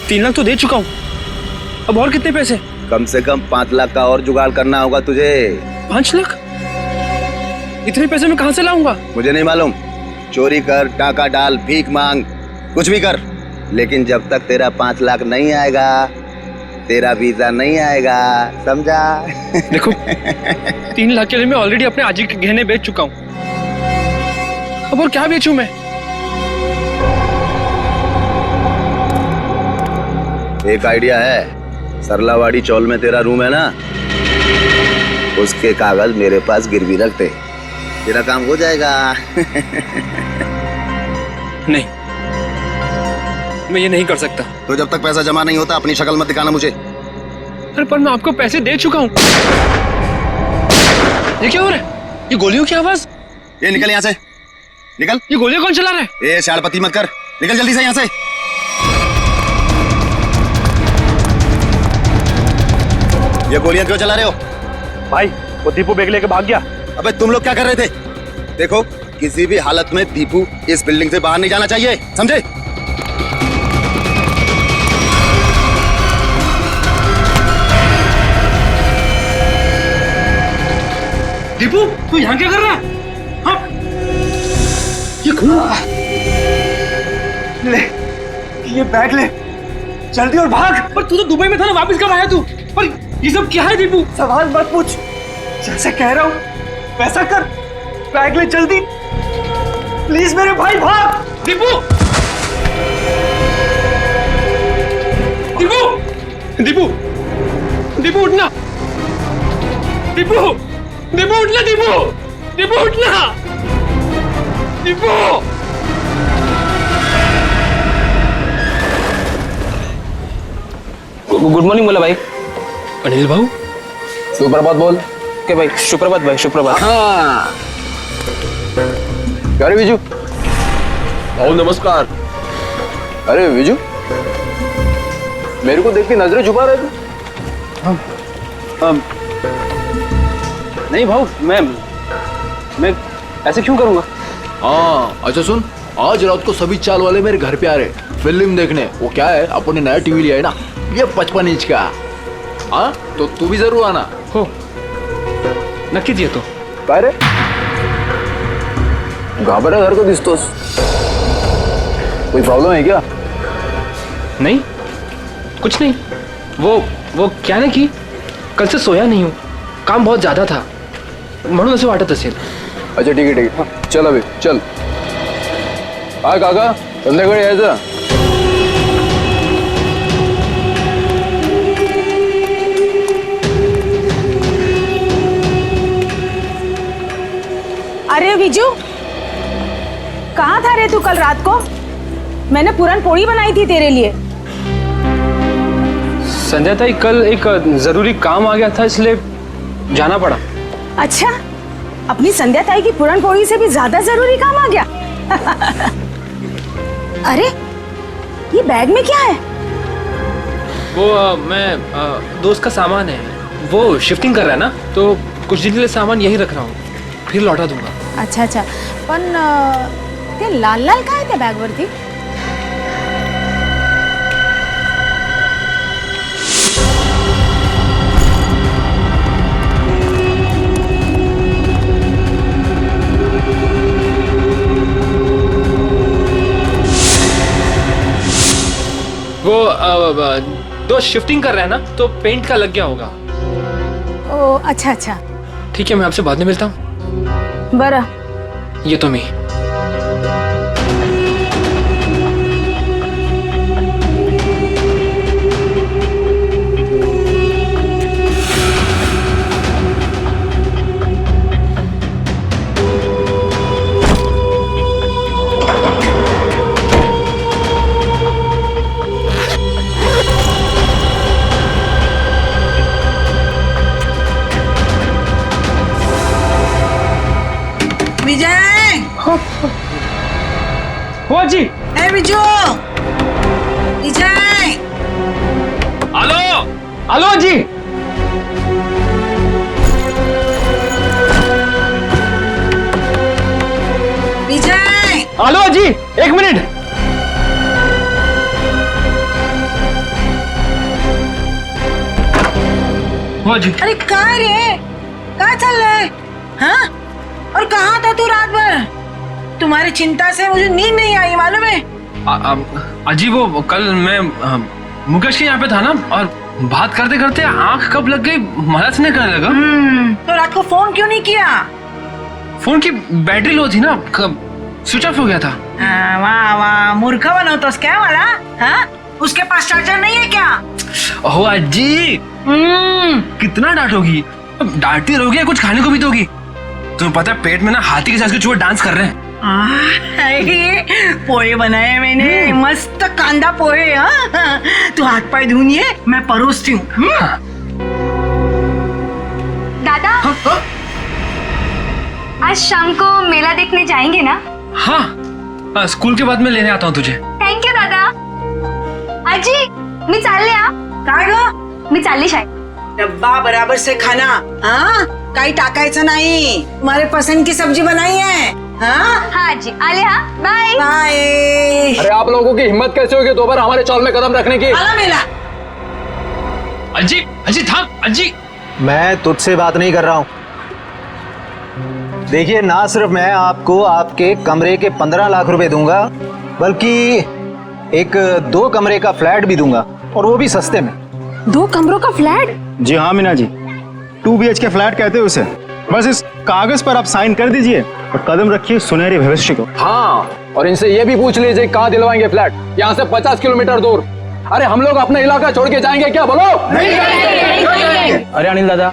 3 लाख तो दे चुका हूँ, अब और कितने पैसे? कम से कम 5 लाख का और जुगाड़ करना होगा तुझे। 5 लाख? इतने पैसे मैं कहाँ से लाऊंगा? मुझे नहीं मालूम, चोरी कर, टाका डाल, भीख मांग, कुछ भी कर, लेकिन जब तक तेरा 5 लाख नहीं आएगा तेरा वीजा नहीं आएगा, समझा? देखो 3 लाख के लिए मैं ऑलरेडी अपने आजी के गहने बेच चुका हूँ, अब और क्या बेचूं मैं? एक आइडिया है, सरलावाड़ी चौल में तेरा रूम है ना, उसके कागज मेरे पास गिरवी रख दे, तेरा काम हो जाएगा। नहीं, मैं ये नहीं कर सकता। तो जब तक पैसा जमा नहीं होता अपनी शक्ल मत दिखाना मुझे। अरे पर मैं आपको पैसे दे चुका हूँ। ये क्या हो रहा है? ये गोलियों की आवाज। ये निकल यहाँ से, निकल। ये गोलियां कौन चला रहा है? ए शाड़पति मत कर, निकल जल्दी से यहाँ से। ये गोलियां क्यों चला रहे हो? भाई वो दीपू बैग लेके भाग गया। अबे तुम लोग क्या कर रहे थे? देखो किसी भी हालत में दीपू इस बिल्डिंग से बाहर नहीं जाना चाहिए, समझे? दीपू तू यहाँ क्या कर रहा है? हाँ? ये खून ले ये बैग ले, जल्दी और भाग। पर तू तो दुबई में था ना, वापस कब आया तू? पर ये सब क्या है दीपू? सवाल मत पूछ, जैसे कह रहा हूँ वैसा कर, बैग ले जल्दी प्लीज मेरे भाई, भाग। दीपू दीपू दीपू दीपू उठना, दीपू दीपू उठना, दीपू दीपू उठना, दीपू। गुड मॉर्निंग बोला भाई। अनिल भाऊ सुप्रभात बोल। ओके भाई, सुप्रभात भाई, सुप्रभात। हाँ अरे विजू। भाऊ नमस्कार। अरे विजू, मेरे को देख के नजरें छुपा रहे थे। नहीं भाऊ, मैं ऐसे क्यों करूंगा? हाँ अच्छा सुन, आज रात को सभी चाल वाले मेरे घर पे आ रहे फिल्म देखने। वो क्या है, अपन ने नया टीवी लिया है ना, ये 55 इंच का। हाँ तो तू भी जरूर आना। हो नक्कीच येतो। काय रे घाबरा घर को दिसतोस, कोई प्रॉब्लम है क्या? नहीं कुछ नहीं, वो क्या ना कि कल से सोया नहीं हूँ, काम बहुत ज्यादा था म्हणून असं वाटत असेल। अच्छा ठीक आहे हाँ, चल अभी चल। काय काका संध्याकाळी यायचं? अरे विजू, कहाँ था रे तू कल रात को? मैंने पूरन पोड़ी बनाई थी तेरे लिए। संध्या ताई कल एक जरूरी काम आ गया था इसलिए जाना पड़ा। अच्छा, अपनी संध्या ताई की पूरन पोड़ी से भी ज्यादा जरूरी काम आ गया। अरे ये बैग में क्या है? वो दोस्त का सामान है, वो शिफ्टिंग कर रहा है ना, तो कुछ दिन के लिए सामान यही रख रहा हूँ, फिर लौटा दूंगा। अच्छा अच्छा, पण ते लाल लाल काय त्या बॅग वरती? वो दोस्त शिफ्टिंग कर रहा है ना, तो पेंट का लग गया होगा। ओ अच्छा अच्छा, ठीक है, मैं आपसे बाद में मिलता हूँ। बरं। ये तो मी। विजय, हो जी। ए विजू, विजय। हेलो हेलो जी। विजय, हेलो जी, 1 मिनट। हो जी। अरे कहाँ रे, कहाँ चल रहे? हाँ, और कहाँ था तू रात भर? तुम्हारी चिंता से मुझे नींद नहीं आई, मालूम है? अजी वो कल मैं मुकेश के यहाँ पे था ना, और बात करते करते आंख कब लग गई मदद नहीं करने लगा। तो रात को फोन क्यों नहीं किया? फोन की बैटरी लो थी ना, स्विच ऑफ हो गया था। वाह वाह, मूर्ख बनोतोस क्या वाला? हाँ, उसके पास चार्जर नहीं है क्या? ओह अजी, कितना डांटोगी? डांटती रहोगी, कुछ खाने को भी दोगी? तुम्हें पता है पेट में ना हाथी के साथ के चूहे डांस कर रहे हैं। पोहे बनाए मैंने, मस्त कांदा पोहे। हाँ, तू हाथ पाए धुनिए, मैं परोसती हूँ। दादा, आज शाम को मेला देखने जाएंगे ना? हाँ, स्कूल के बाद मैं लेने आता हूँ तुझे। थँक यू दादा. आजी, मी चालले हा. काय ग? मी चालली शाळेत. डब्बा बराबर से खाना, हाँ? काही टाकायचं नाही. तुम्हारे पसंद की सब्जी बनाई है, हाँ? हाँ आजी, आले हा. बाय. बाय. अरे आप लोगों की हिम्मत कैसे होगी दोबारा हमारे चौल में कदम रखने की? आला मेला. अजी, अजी थाम, अजी. मैं तुझसे बात नहीं कर रहा हूँ. देखिए, ना सिर्फ मैं आपको आपके कमरे के 15 लाख रुपए दूंगा, बल्कि एक 2 कमरे का फ्लैट भी दूंगा, और वो भी सस्ते में. 2 कमरों का फ्लैट? जी हाँ मीना जी, 2 BHK फ्लैट कहते हैं उसे. बस इस कागज पर आप साइन कर दीजिए और कदम रखिए सुनहरे भविष्य को. हाँ, और इनसे ये भी पूछ लीजिए कहाँ दिलवाएंगे फ्लैट. यहाँ से 50 किलोमीटर दूर. अरे हम लोग अपना इलाका छोड़ के जाएंगे क्या? बोलो. अरे अनिल दादा,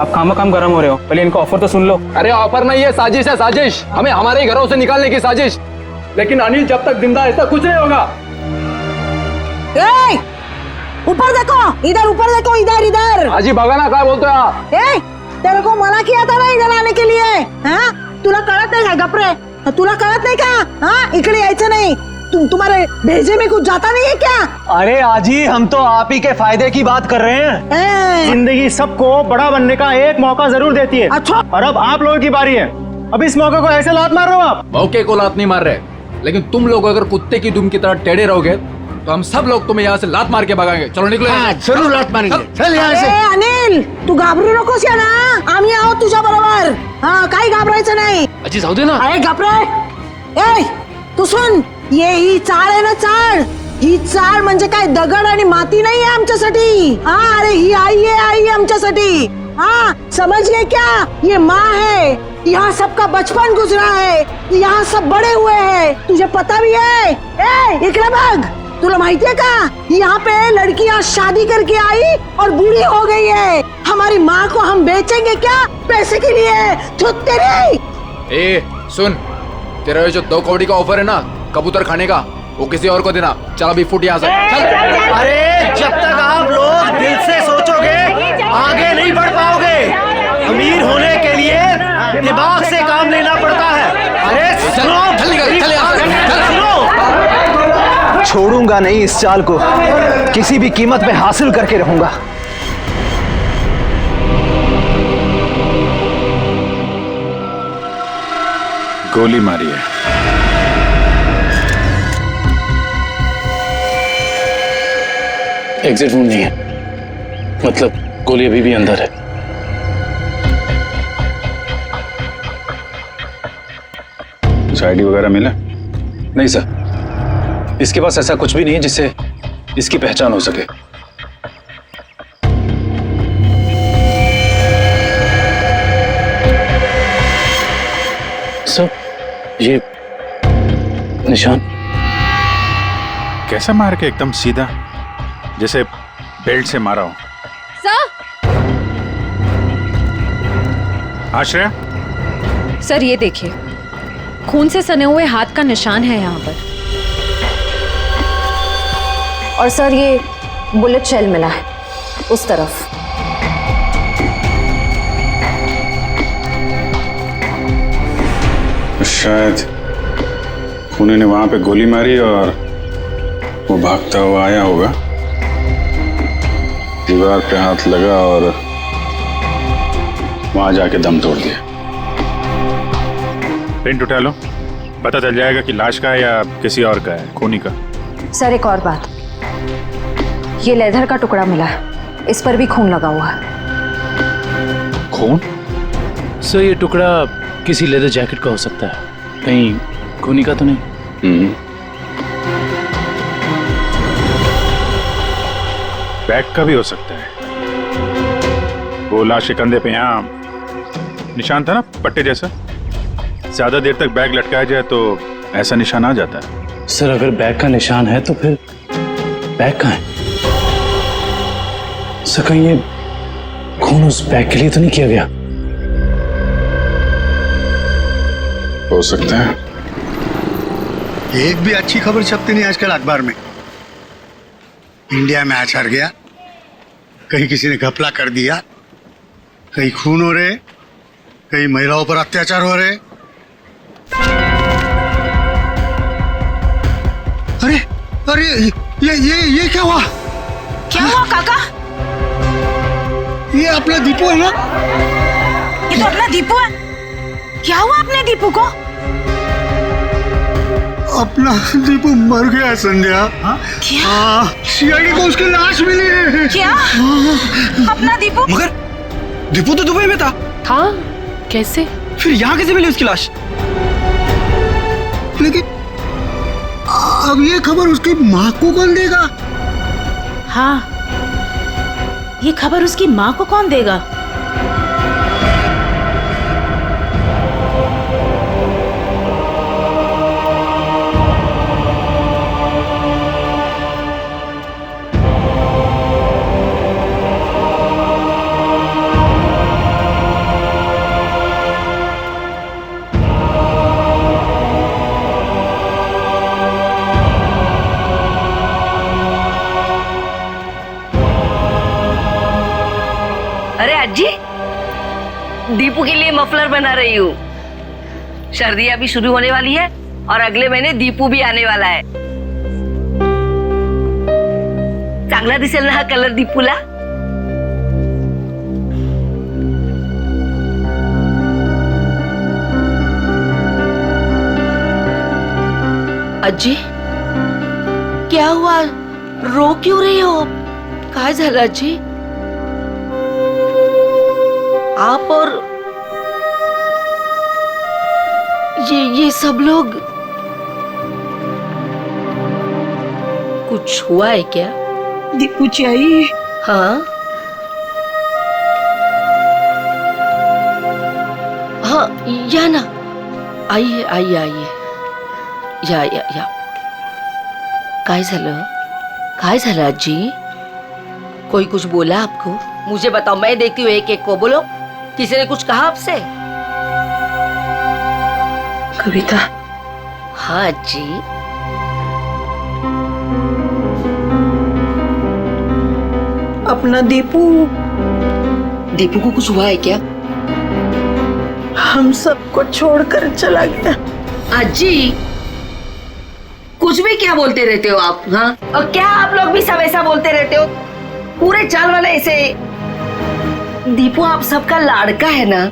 आप काम गरम हो रहे हो, पहले इनका ऑफर तो सुन लो. अरे ऑफर नहीं है, साजिश है, साजिश. हमें हमारे ही घरों से निकालने की साजिश. लेकिन अनिल जब तक जिंदा है ऐसा कुछ नहीं होगा. ए, ऊपर देखो, इधर ऊपर देखो, इधर इधर. आजी बघा ना काय बोलतोय हा. ए, तेरे को मना किया था ना इधर आने के लिए. हाँ, तुला कळत नाही का? गपरे, तुला कळत नाही का? हाँ, इकडे यायचं नाही. तुम्हारे भेजे में कुछ जाता नहीं है क्या? अरे आजी, हम तो आप ही के फायदे की बात कर रहे हैं. जिंदगी सबको बड़ा बनने का एक मौका जरूर देती है. अच्छा. और अब आप लोगों की बारी है. अब इस मौके को ऐसे लात मार रहे हो आप. मौके को लात नहीं मार रहे, लेकिन तुम लोग अगर कुत्ते की दुम की तरह टेढ़े रहोगे तो हम सब लोग तुम्हें यहाँ से लात मार के भगाएंगे. चलो निकलो. जरूर लात मारेंगे. चल यहाँ से. अनिल, तू घाबरू नकोस या ना, आम्ही आहोत तुझ्या बरोबर. हाँ, काही घाबरायचं नाही. अजी जाऊ दे ना. अरे घाबरे. ए, तू सुन, ये ही चाळ आहे ना, चाळ. ही चाळ म्हणजे काय दगड आणि माती नाही आहे आमच्यासाठी. हाँ, अरे ही आई है आमच्यासाठी. हाँ, समझ गए क्या? ये माँ है. यहाँ सबका बचपन गुजरा है, यहाँ सब बड़े हुए हैं. तुझे पता भी है? ए, इकडे बघ. तुला माहिती है का? यहाँ पे लड़कियाँ शादी करके आई और बूढ़ी हो गई है. हमारी माँ को हम बेचेंगे क्या पैसे के लिए? तेरे. ए सुन, तेरा ये जो 2 कौड़ी का ऑफर है ना कबूतर खाने का, वो किसी और को देना. चल अभी फुट यहाँ से. चल. अरे जब तक आप लोग दिल से सोचोगे आगे नहीं बढ़ पाओगे. अमीर होने के लिए दिमाग से काम लेना पड़ता है. अरे सुनो, छोड़ूंगा नहीं इस चाल को, किसी भी कीमत पे हासिल करके रहूंगा. गोली मारी है. एग्जिट रूम नहीं है, मतलब गोली अभी भी अंदर है. कुछ आईडी वगैरह मिला? नहीं सर, इसके पास ऐसा कुछ भी नहीं है जिससे इसकी पहचान हो सके. सर, ये निशान कैसा मार के? एकदम सीधा, जैसे बेल्ट से मारा हो. आश्रया, सर ये देखिए, खून से सने हुए हाथ का निशान है यहाँ पर. और सर ये बुलेट शेल मिला है उस तरफ. शायद खूनी ने वहां पे गोली मारी और वो भागता हुआ आया होगा, दीवार पे हाथ लगा और वहां जाके दम तोड़ दिया. प्रिंट उठा लो, पता चल जाएगा कि लाश का है या किसी और का है, खूनी का. सर एक और बात, ये लेदर का टुकड़ा मिला है, इस पर भी खून लगा हुआ है. खून? सर ये टुकड़ा किसी लेदर जैकेट का हो सकता है, कहीं खूनी का तो नहीं? बैग का भी हो सकता है। वो लाश के कंधे पे यहाँ निशान था ना, पट्टे जैसा। ज्यादा देर तक बैग लटकाया जाए तो ऐसा निशान आ जाता है। सर अगर बैग का निशान है तो फिर बैग कहाँ है? सर कहीं ये खून उस बैग के लिए तो नहीं किया गया? हो सकता है। एक भी अच्छी खबर छपती नहीं आजकल अखबार में। इंडिया मैच हार गया, कहीं किसी ने घपला कर दिया, कहीं खून हो रहे, कहीं महिलाओं पर अत्याचार हो रहे। अरे अरे ये क्या हुआ? क्या हुआ काका? ये अपना दीपू है ना? ये तो अपना दीपू है। क्या हुआ अपने दीपू को? अपना दीपू मर गया संध्या। क्या? सीआईडी को उसकी लाश मिली है। क्या? अपना दीपू? मगर दीपू तो दुबई में था। हाँ, कैसे? फिर यहाँ कैसे मिली उसकी लाश? लेकिन अब ये खबर उसकी माँ को कौन देगा? हाँ, ये खबर उसकी माँ को कौन देगा? अरे अज्जी, दीपू के लिए मफलर बना रही हूँ। सर्दियाँ भी शुरू होने वाली है और अगले महीने दीपू भी आने वाला है। चांगला दिसेल ना हा कलर दीपूला? अज्जी, क्या हुआ? रो क्यों रही हो? काय झालं अज्जी? आप और ये सब लोग, कुछ हुआ है क्या? दीपू चाहिए। हाँ हाँ, या ना, आइए आइए आइए, या काय झालं? काय झालं अज्जी? कोई कुछ बोला आपको? मुझे बताओ, मैं देखती हूँ एक एक को। बोलो, किसी ने कुछ कहा आपसे? कविता। हाँ जी। अपना दीपू को कुछ हुआ है क्या? हम सबको छोड़कर चला गया। अज्जी, कुछ भी क्या बोलते रहते हो आप? हाँ, और क्या आप लोग भी सब ऐसा बोलते रहते हो? पूरे चाल वाले ऐसे। दीपू आप सबका लाड़का है ना?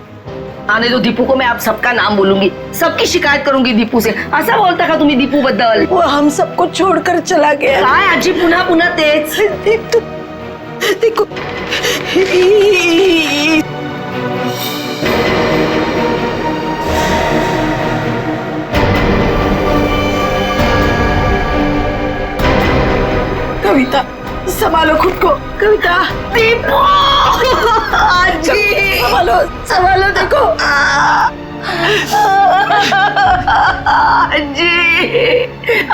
आने दो दीपू को, मैं आप सबका नाम बोलूंगी, सबकी शिकायत करूंगी दीपू से। ऐसा बोलता का तुम्ही दीपू बद्दल? वो हम सबको छोड़कर चला गया। काय आजी, पुन्हा पुन्हा तेच? देखो, कविता संभालो खुद को। कविता, दीपू आजी, संभालो देखो।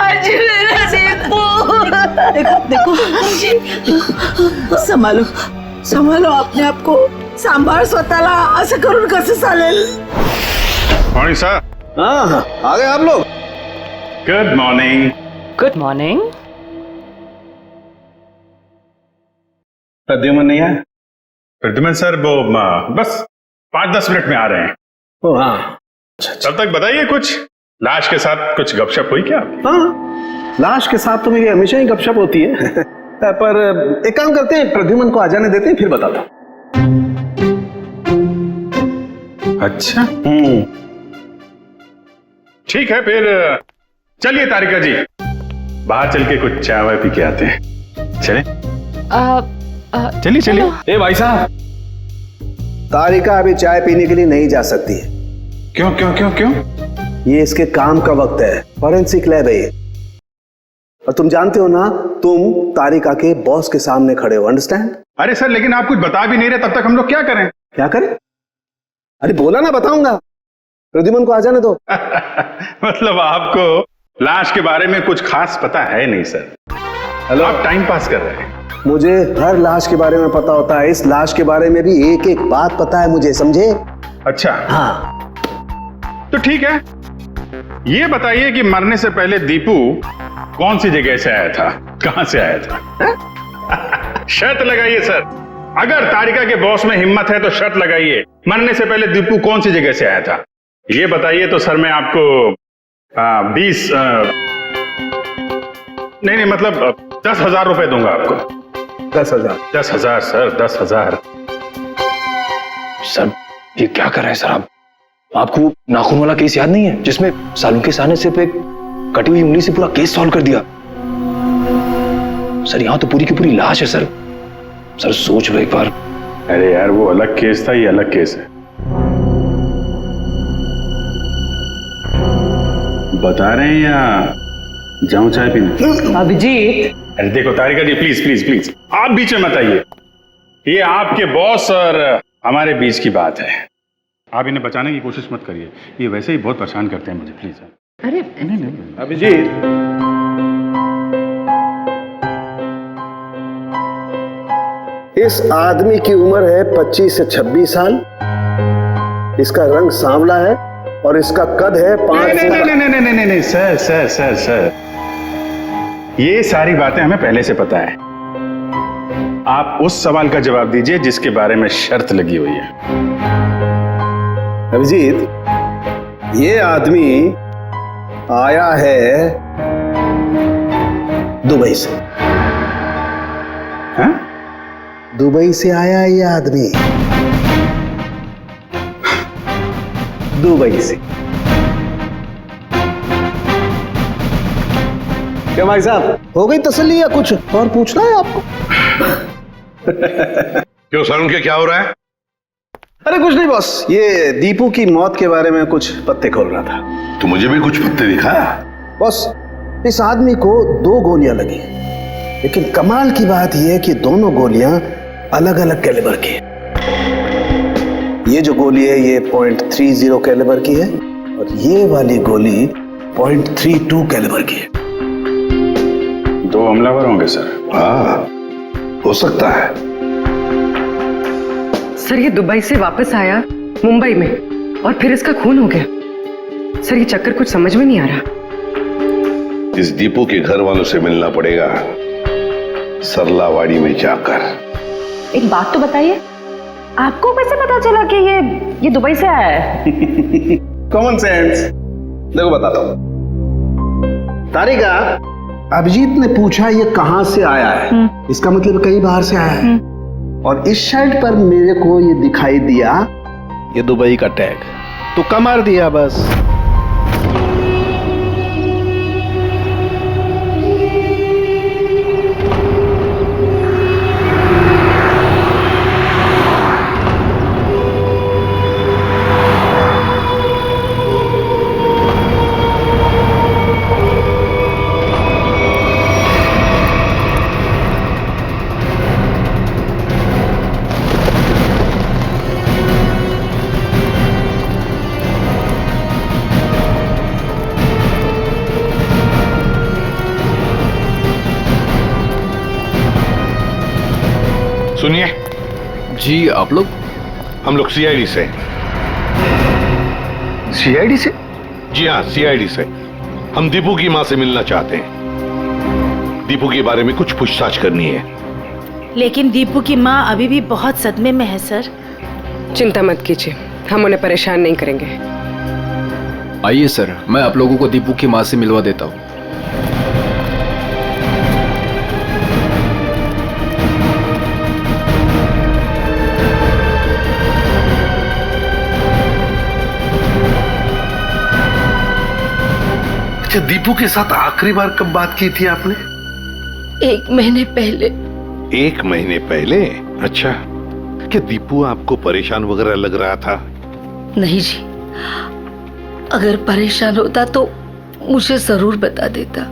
आजी मेरा दीपू। देखो संभालो अपने आप को। सांभाळ स्वतःला, असं करून कसं चालेल? Morning sir. हाँ, आ गए आप लोग। Good morning. Good morning. Pradyuman नहीं है? प्रद्युमन सर वो बस 5-10 मिनट में आ रहे हैं। ओ हाँ, तब तक बताइए, कुछ लाश के साथ कुछ गपशप हुई क्या? हाँ, लाश के साथ तो मेरी हमेशा ही गपशप होती है। पर एक काम करते हैं, प्रद्युमन को आ जाने देते हैं, फिर बताता हूँ। अच्छा, ठीक है, फिर चलिए तारिका जी, बाहर चल के कुछ चाय वाय पी के आते हैं। चले? चलिए चलिए। ए भाई साहब, तारिका अभी चाय पीने के लिए नहीं जा सकती है। क्यों क्यों क्यों क्यों? ये इसके काम का वक्त है, फॉरेंसिक लैब है ये। और तुम जानते हो ना, तुम तारिका के बॉस के सामने खड़े हो, अंडरस्टैंड? अरे सर, लेकिन आप कुछ बता भी नहीं रहे, तब तक हम लोग क्या करें? क्या करें? अरे बोला ना, बताऊंगा। प्रद्युमन को आ जाने दो। मतलब आपको लाश के बारे में कुछ खास पता है नहीं सर? हेलो, आप टाइम पास कर रहे हैं। मुझे हर लाश के बारे में पता होता है, इस लाश के बारे में भी एक एक बात पता है मुझे, समझे? अच्छा हाँ, तो ठीक है, ये बताइए कि मरने से पहले दीपू कौन सी जगह से आया था, कहां से आया था? शर्त लगाइए सर, अगर तारिका के बॉस में हिम्मत है तो शर्त लगाइए, मरने से पहले दीपू कौन सी जगह से आया था, ये बताइए तो सर मैं आपको 10,000 रुपए दूंगा आपको। 10,000? 10,000 सर, 10,000। सर ये क्या कर रहे हैं सर आप? आपको नाखून वाला केस याद नहीं है जिसमें सालू के सामने सिर्फ एक कटी हुई उंगली से पूरा केस सॉल्व कर दिया? सर यहाँ तो पूरी की पूरी लाश है सर। सर सोच लो एक बार। अरे यार, वो अलग केस था, ये अलग केस है। बता रहे हैं या जाऊं चाय पीने? अभिजीत, अरे देखो तारिका जी, प्लीज प्लीज प्लीज आप बीच में मत आइए, ये आपके बॉस और हमारे बीच की बात है। आप इन्हें बचाने की कोशिश मत करिए, ये वैसे ही बहुत परेशान करते हैं मुझे, प्लीज। अरे नहीं अभिजीत, इस आदमी की उम्र है 25 से 26 साल, इसका रंग सांवला है और इसका कद है 5 से... नहीं सर सर सर सर, ये सारी बातें हमें पहले से पता है। आप उस सवाल का जवाब दीजिए जिसके बारे में शर्त लगी हुई है। अभिजीत, ये आदमी आया है दुबई से। हाँ? दुबई से आया है ये आदमी, दुबई से। क्या भाई साहब, हो गई तसल्ली या कुछ और पूछना है आपको? क्यों सर, उनके क्या हो रहा है? अरे कुछ नहीं बॉस, ये दीपू की मौत के बारे में कुछ पत्ते खोल रहा था। तो मुझे भी कुछ पत्ते दिखा। बॉस, इस आदमी को 2 गोलियां लगी, लेकिन कमाल की बात यह है कि दोनों गोलियां अलग अलग कैलिबर की है। ये जो गोली है ये .30 कैलिबर की है और ये वाली गोली .32 कैलिबर की है। 2 हमलावर होंगे सर। हाँ, हो सकता है। सर ये दुबई से वापस आया मुंबई में और फिर इसका खून हो गया। सर ये चक्कर कुछ समझ में नहीं आ रहा। इस दीपू के घर वालों से मिलना पड़ेगा, सरलावाड़ी में जाकर। एक बात तो बताइए, आपको कैसे पता चला कि ये दुबई से आया है? Common sense. देखो बताता हूं। तारिका, अभिजीत ने पूछा ये कहां से आया है, इसका मतलब कहीं बाहर से आया है। और इस शर्ट पर मेरे को ये दिखाई दिया, ये दुबई का टैग, तुक्का मार दिया बस। सुनिए जी, आप लोग? हम लोग सीआईडी से। सीआईडी से? जी हाँ, सीआईडी से। हम दीपू की मां से मिलना चाहते हैं। दीपू के बारे में कुछ पूछताछ करनी है। लेकिन दीपू की माँ अभी भी बहुत सदमे में है सर। चिंता मत कीजिए, हम उन्हें परेशान नहीं करेंगे। आइए सर, मैं आप लोगों को दीपू की मां से मिलवा देता हूँ। अच्छा, दीपू के साथ आखिरी बार कब बात की थी आपने? 1 महीने पहले। 1 महीने पहले? अच्छा, क्या दीपू आपको परेशान वगैरह लग रहा था? नहीं जी, अगर परेशान होता तो मुझे जरूर बता देता।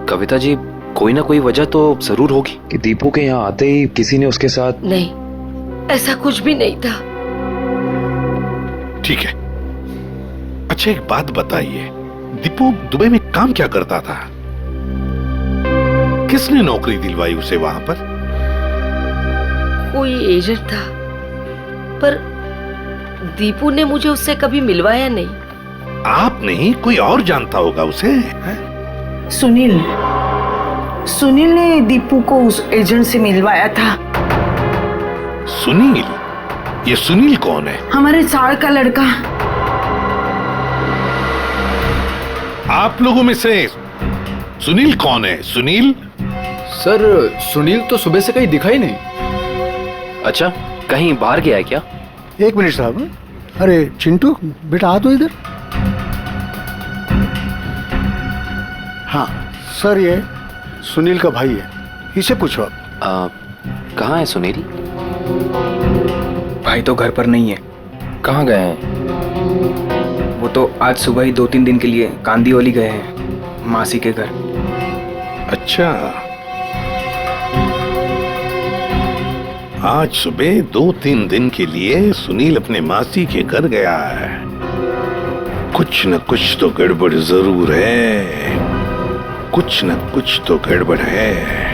कविता जी, कोई ना कोई वजह तो जरूर होगी कि दीपू के यहाँ आते ही किसी ने उसके साथ। नहीं, ऐसा कुछ भी नहीं था। ठीक है। अच्छा, एक बात बताइए, दीपू दुबई में काम क्या करता था? किसने नौकरी दिलवाई उसे वहां पर? कोई एजेंट था, पर दीपू ने मुझे उससे कभी मिलवाया नहीं। आप नहीं, कोई और जानता होगा उसे? है? सुनील ने दीपू को उस एजेंट से मिलवाया था। सुनील? ये सुनील कौन है? हमारे चार का लड़का। आप लोगों में से सुनील कौन है? सुनील? सर, सुनील तो सुबह से कहीं दिखाई नहीं। अच्छा, कहीं बाहर गया है क्या? एक मिनट साहब। अरे चिंटू बेटा, आ तो इधर। हाँ सर, ये सुनील का भाई है, इसे पूछो आप। कहाँ है सुनील? भाई तो घर पर नहीं है। कहाँ गए हैं? वो तो आज सुबह ही 2-3 दिन के लिए कांदीवली गए हैं, मासी के घर। अच्छा, आज सुबह 2-3 दिन के लिए सुनील अपने मासी के घर गया है। कुछ न कुछ तो गड़बड़ जरूर है, कुछ न कुछ तो गड़बड़ है।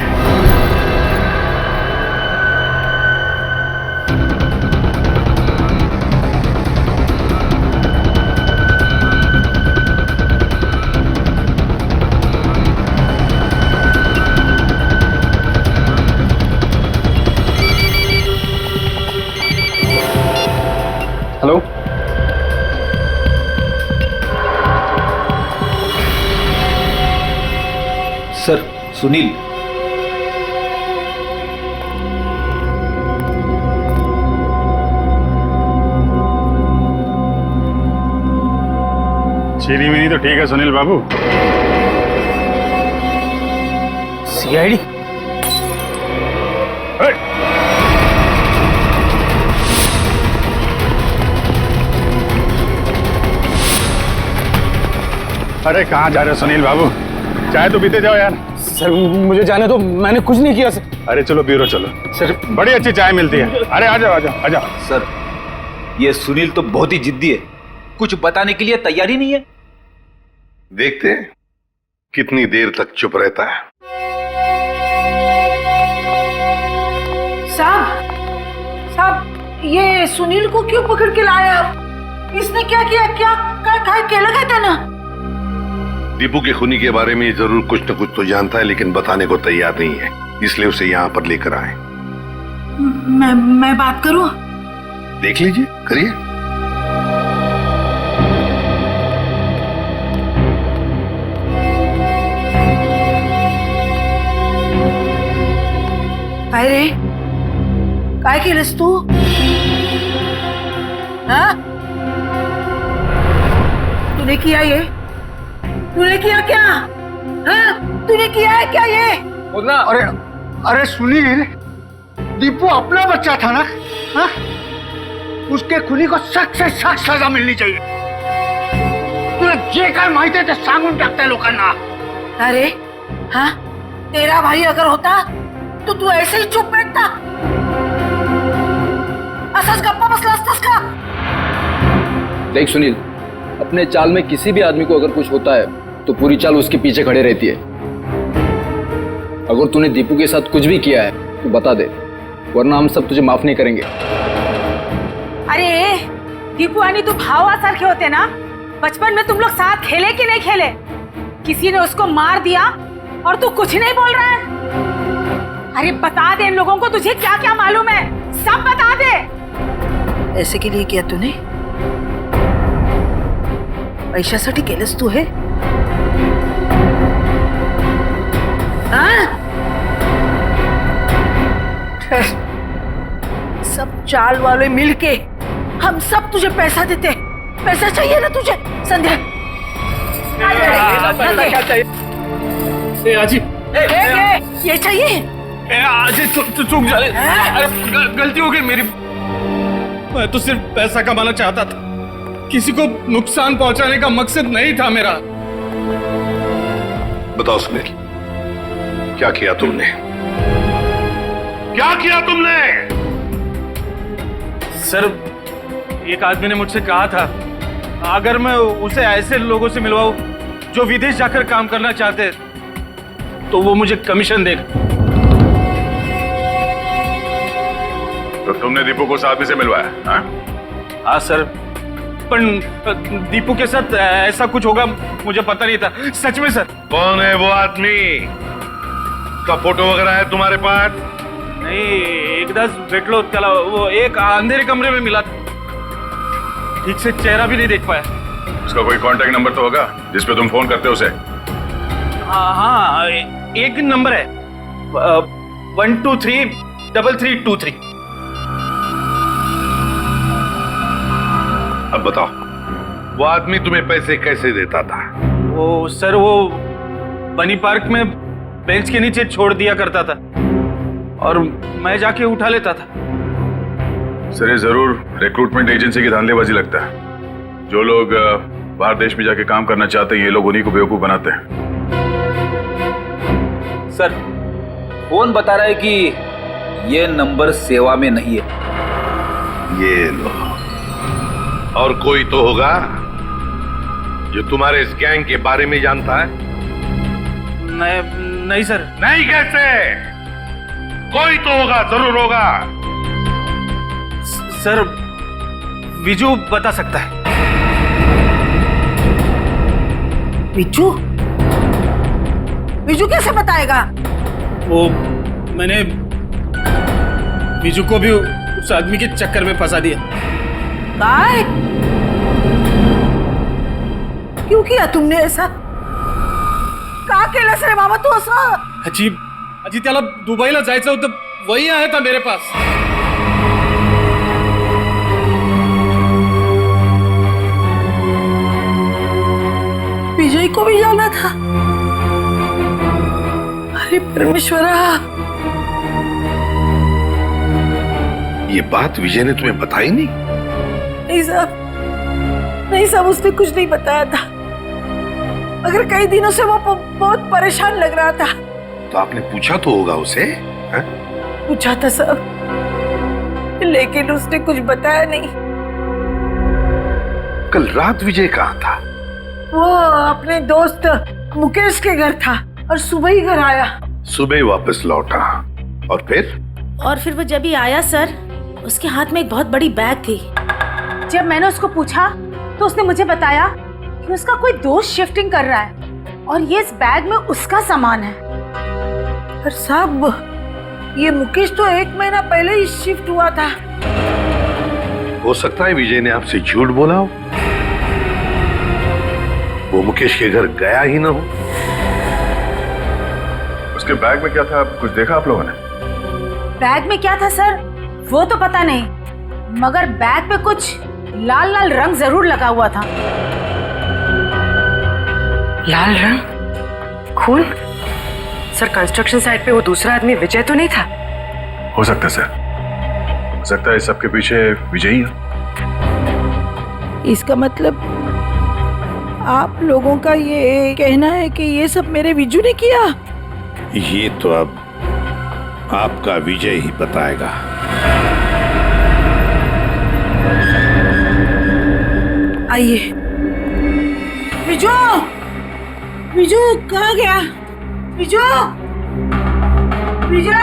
Hello, sir, Sunil. चीनी मिनी तो ठीक है सुनील बाबू। सीआईडी? अरे कहाँ जा रहे हो सुनील बाबू? चाय तो पीते जाओ यार। सर मुझे जाने दो, मैंने कुछ नहीं किया सर। अरे चलो ब्यूरो चलो, सर बड़ी अच्छी चाय मिलती है। अरे आ जाओ आ जाओ आ जाओ। सर, ये सुनील तो बहुत ही जिद्दी है, कुछ बताने के लिए तैयार ही नहीं है। देखते हैं कितनी देर तक चुप रहता है। साहब, ये सुनील को क्यों पकड़ के लाया? इसने क्या किया? क्या लगा था ना? दीपू के खूनी के बारे में जरूर कुछ न कुछ तो जानता है, लेकिन बताने को तैयार नहीं है, इसलिए उसे यहाँ पर लेकर आए। मैं बात करूं? देख लीजिए, करिए। काय रे, काय केलंस तू? हाँ? तूने किया ये? तूने किया क्या? हाँ? तूने किया है क्या ये? अरे सुनील, दीपू अपना बच्चा था ना? हाँ? उसके खुनी को सख्त से सख्त सजा मिलनी चाहिए। तुला जे काय माहिती आहे ते सांगून टाकताय लोकांना। अरे हाँ, तेरा भाई अगर होता तो तू ऐसे ही चुप बैठता? असाच गप्पा बसला असतास का? देख सुनील, अपने चाल में किसी भी आदमी को अगर कुछ होता है तो पूरी चाल उसके पीछे खड़े रहती है। अगर तूने दीपू के साथ कुछ भी किया है तो बता दे, वरना हम सब तुझे माफ नहीं करेंगे। अरे दीपू आणि तू भावासारखे होते ना? बचपन में तुम लोग साथ खेले कि नहीं खेले? किसी ने उसको मार दिया और तू कुछ नहीं बोल रहा है? अरे बता दे इन लोगों को, तुझे क्या क्या मालूम है, सब बता दे। ऐसे के लिए किया तूने? पैशासाठी केलंस तू हे? हाँ? सब चाल वाले मिलके हम सब तुझे पैसा देते। पैसा चाहिए ना तुझे? संध्या क्या चाहिए? ये चाहिए? आज चूक जाए, गलती हो गई मेरी। मैं तो सिर्फ पैसा कमाना चाहता था, किसी को नुकसान पहुंचाने का मकसद नहीं था मेरा। बताओ सुनील, क्या किया तुमने? क्या किया तुमने? सर, एक आदमी ने मुझसे कहा था अगर मैं उसे ऐसे लोगों से मिलवाऊं जो विदेश जाकर काम करना चाहते हैं, तो वो मुझे कमीशन देगा। तो तुमने दीपू को उस आदमी से मिलवाया? हाँ? हाँ सर, पर दीपू के साथ ऐसा कुछ होगा मुझे पता नहीं था, सच में सर। कौन है वो आदमी? का फोटो वगैरह है तुम्हारे पास? नहीं, एकदाच भेटलो त्याला, वो एक अंधेरे कमरे में मिला था, ठीक से चेहरा भी नहीं देख पाया। उसका कोई कांटेक्ट नंबर तो होगा जिस पे तुम फोन करते हो उसे? हाँ, एक नंबर है 1233323। अब बताओ, वो आदमी तुम्हें पैसे कैसे देता था? वो सर, वो बनी पार्क में बेंच के नीचे छोड़ दिया करता था और मैं जाके उठा लेता था। सर, ये जरूर रिक्रूटमेंट एजेंसी की धांधलेबाजी लगता है। जो लोग बाहर देश में जाके काम करना चाहते हैं, ये लोग उन्हीं को बेवकूफ बनाते हैं। सर, फोन बता रहा है कि ये नंबर सेवा में नहीं है। ये लो। और कोई तो होगा जो तुम्हारे इस गैंग के बारे में जानता है? नहीं सर। नहीं कैसे? कोई तो होगा, जरूर होगा। सर, विजू बता सकता है। विजू? विजू कैसे बताएगा? वो मैंने विजू को भी उस आदमी के चक्कर में फंसा दिया। काय? क्यों किया तुमने ऐसा? का केलंस रे बाबा तू असं? आजी त्याला दुबईला जायचं होतं, वही आया था मेरे पास। विजय को भी जाना था। अरे परमेश्वरा, ये बात विजय ने तुम्हें बताई नहीं? नहीं साहब, नहीं साहब, उसने कुछ नहीं बताया था। मगर कई दिनों से वो बहुत परेशान लग रहा था। तो आपने पूछा तो होगा उसे? है? पूछा था साहब, लेकिन उसने कुछ बताया नहीं। कल रात विजय कहाँ था? वो अपने दोस्त मुकेश के घर था और सुबह ही घर आया। सुबह ही वापस लौटा। और फिर वो जब ही आया सर, उसके हाथ में एक बहुत बड़ी बैग थी। जब मैंने उसको पूछा तो उसने मुझे बताया कि उसका कोई दोस्त शिफ्टिंग कर रहा है और ये इस बैग में उसका सामान है। पर साहब, ये मुकेश तो 1 महीना पहले ही शिफ्ट हुआ था। हो सकता है विजय ने आपसे झूठ बोला हो, वो मुकेश के घर गया ही ना हो। उसके बैग में क्या था, कुछ देखा आप लोगों ने? बैग में क्या था सर, वो तो पता नहीं, मगर बैग पे कुछ लाल लाल रंग जरूर लगा हुआ था। लाल रंग? खून? सर, कंस्ट्रक्शन साइट पे वो दूसरा आदमी विजय तो नहीं था? हो सकता है सर, हो सकता है सबके पीछे विजय ही है। इसका मतलब आप लोगों का ये कहना है कि ये सब मेरे विजू ने किया? ये तो अब आपका विजय ही बताएगा। आइए। विजू, विजू कहाँ गया? विजू, विजय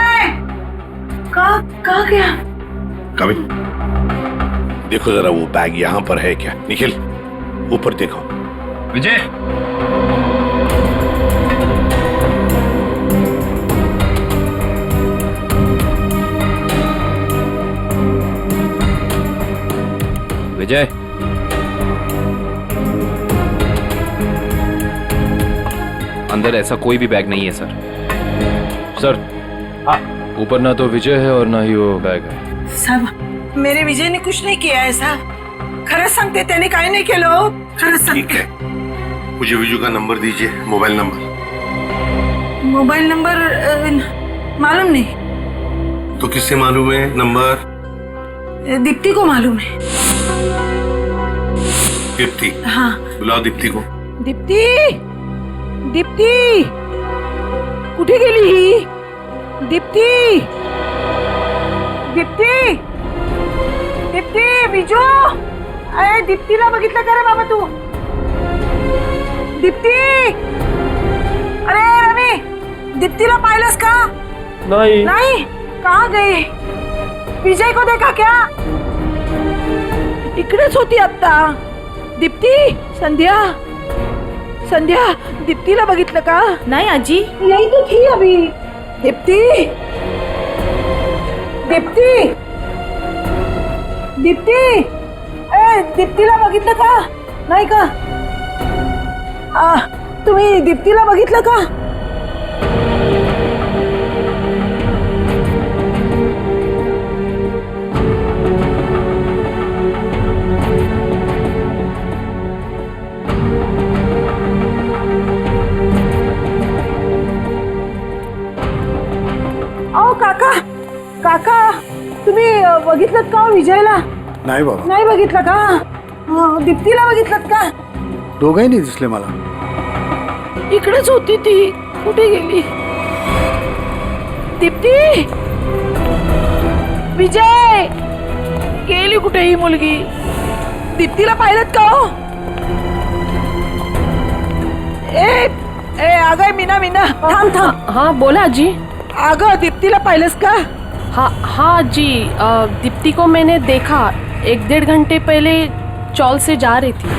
कहाँ गया? कभी देखो जरा, वो बैग यहाँ पर है क्या? निखिल, ऊपर देखो। विजय, विजय, अंदर ऐसा कोई भी बैग नहीं है सर। सर, ऊपर ना तो विजय है और ना ही वो बैग है। साहब, मेरे विजय ने कुछ नहीं किया है साहब। खरंच सांगते, त्याने काही नाही केलं हो. खरंच ठीक सांगते. है, मुझे विजू का नंबर दीजिए, मोबाइल नंबर. मोबाइल नंबर मालूम नहीं। तो किससे मालूम है नंबर? दीप्ति को मालूम है। दीप्ति? हाँ। बुलाओ दीप्ति को। दीप्ती, दीप्ती कुठे गेली ही? दीप्ती, दीप्ती, दीप्ती, बिजू, अरे दीप्तीला बघितलं का रे बाबा तू? दीप्ती, अरे रवी, दीप्तीला पाहिलंस का? नहीं। नहीं, कहाँ गई? विजय को देखा क्या? इकडेच होती आता. दीप्ती, संध्या, संध्या, दीप्तीला बघितलं का? नहीं आजी। यही तो थी अभी. दीप्ती, दीप्ती, दीप्ती, ए दीप्तीला बघितलं का? नाही का? तुम्ही दीप्तीला बघितलं का? अहो काका, काका तुम्ही बघितलं का विजयला? नाही बाबा, नाही बघितलं का? दीप्तीला बघितलं का? दोघंही नाही दिसले मला. इकडेच होती ती. कुठे गेली? दीप्ती, विजय, गेली कुठे ही मुलगी? दीप्तीला पाहिलं का हो? ए ए अगं मीना, मीना थांब थांब. हाँ बोला आजी. अगं दीप्तीला पाहिलंस का? हाँ जी, दीप्ति को मैंने देखा 1-1.5 घंटे पहले चौल से जा रही थी.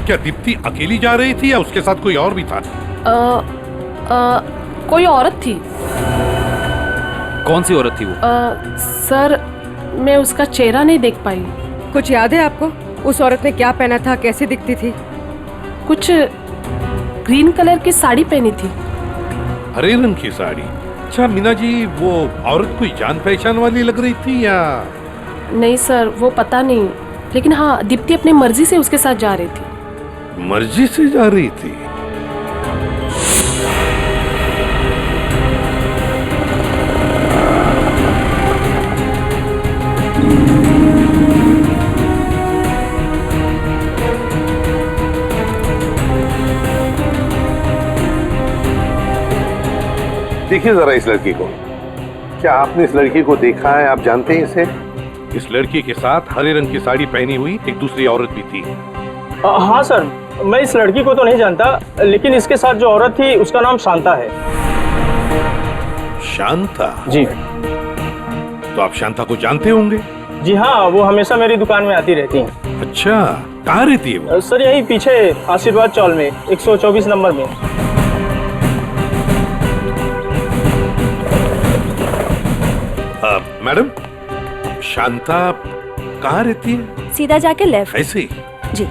क्या दीप्ति अकेली जा रही थी या उसके साथ कोई और भी था? कोई औरत थी. कौन सी औरत थी वो? सर मैं उसका चेहरा नहीं देख पाई. कुछ याद है आपको? उस औरत ने क्या पहना था, कैसी दिखती थी? कुछ ग्रीन कलर की साड़ी पहनी थी. हरे रंग की साड़ी? अच्छा मीना जी, वो औरत कोई जान पहचान वाली लग रही थी या? नहीं सर, वो पता नहीं, लेकिन हाँ दीप्ति अपनी मर्जी से उसके साथ जा रही थी. मर्जी से जा रही थी? देखिए जरा इस लड़की को. क्या आपने इस लड़की को देखा है? आप जानते हैं इसे? इस लड़की के साथ हरे रंग की साड़ी पहनी हुई एक दूसरी औरत भी थी. हाँ सर, मैं इस लड़की को तो नहीं जानता, लेकिन इसके साथ जो औरत थी उसका नाम शांता है. शांता? जी. तो आप शांता को जानते होंगे? जी हाँ, वो हमेशा मेरी दुकान में आती रहती हैं. अच्छा, कहाँ रहती है वो? सर यही पीछे आशीर्वाद चौल में 124 नंबर में. मैडम, शांता कहाँ रहती है? सीधा जाके लेफ्ट. ऐसे ही? जी.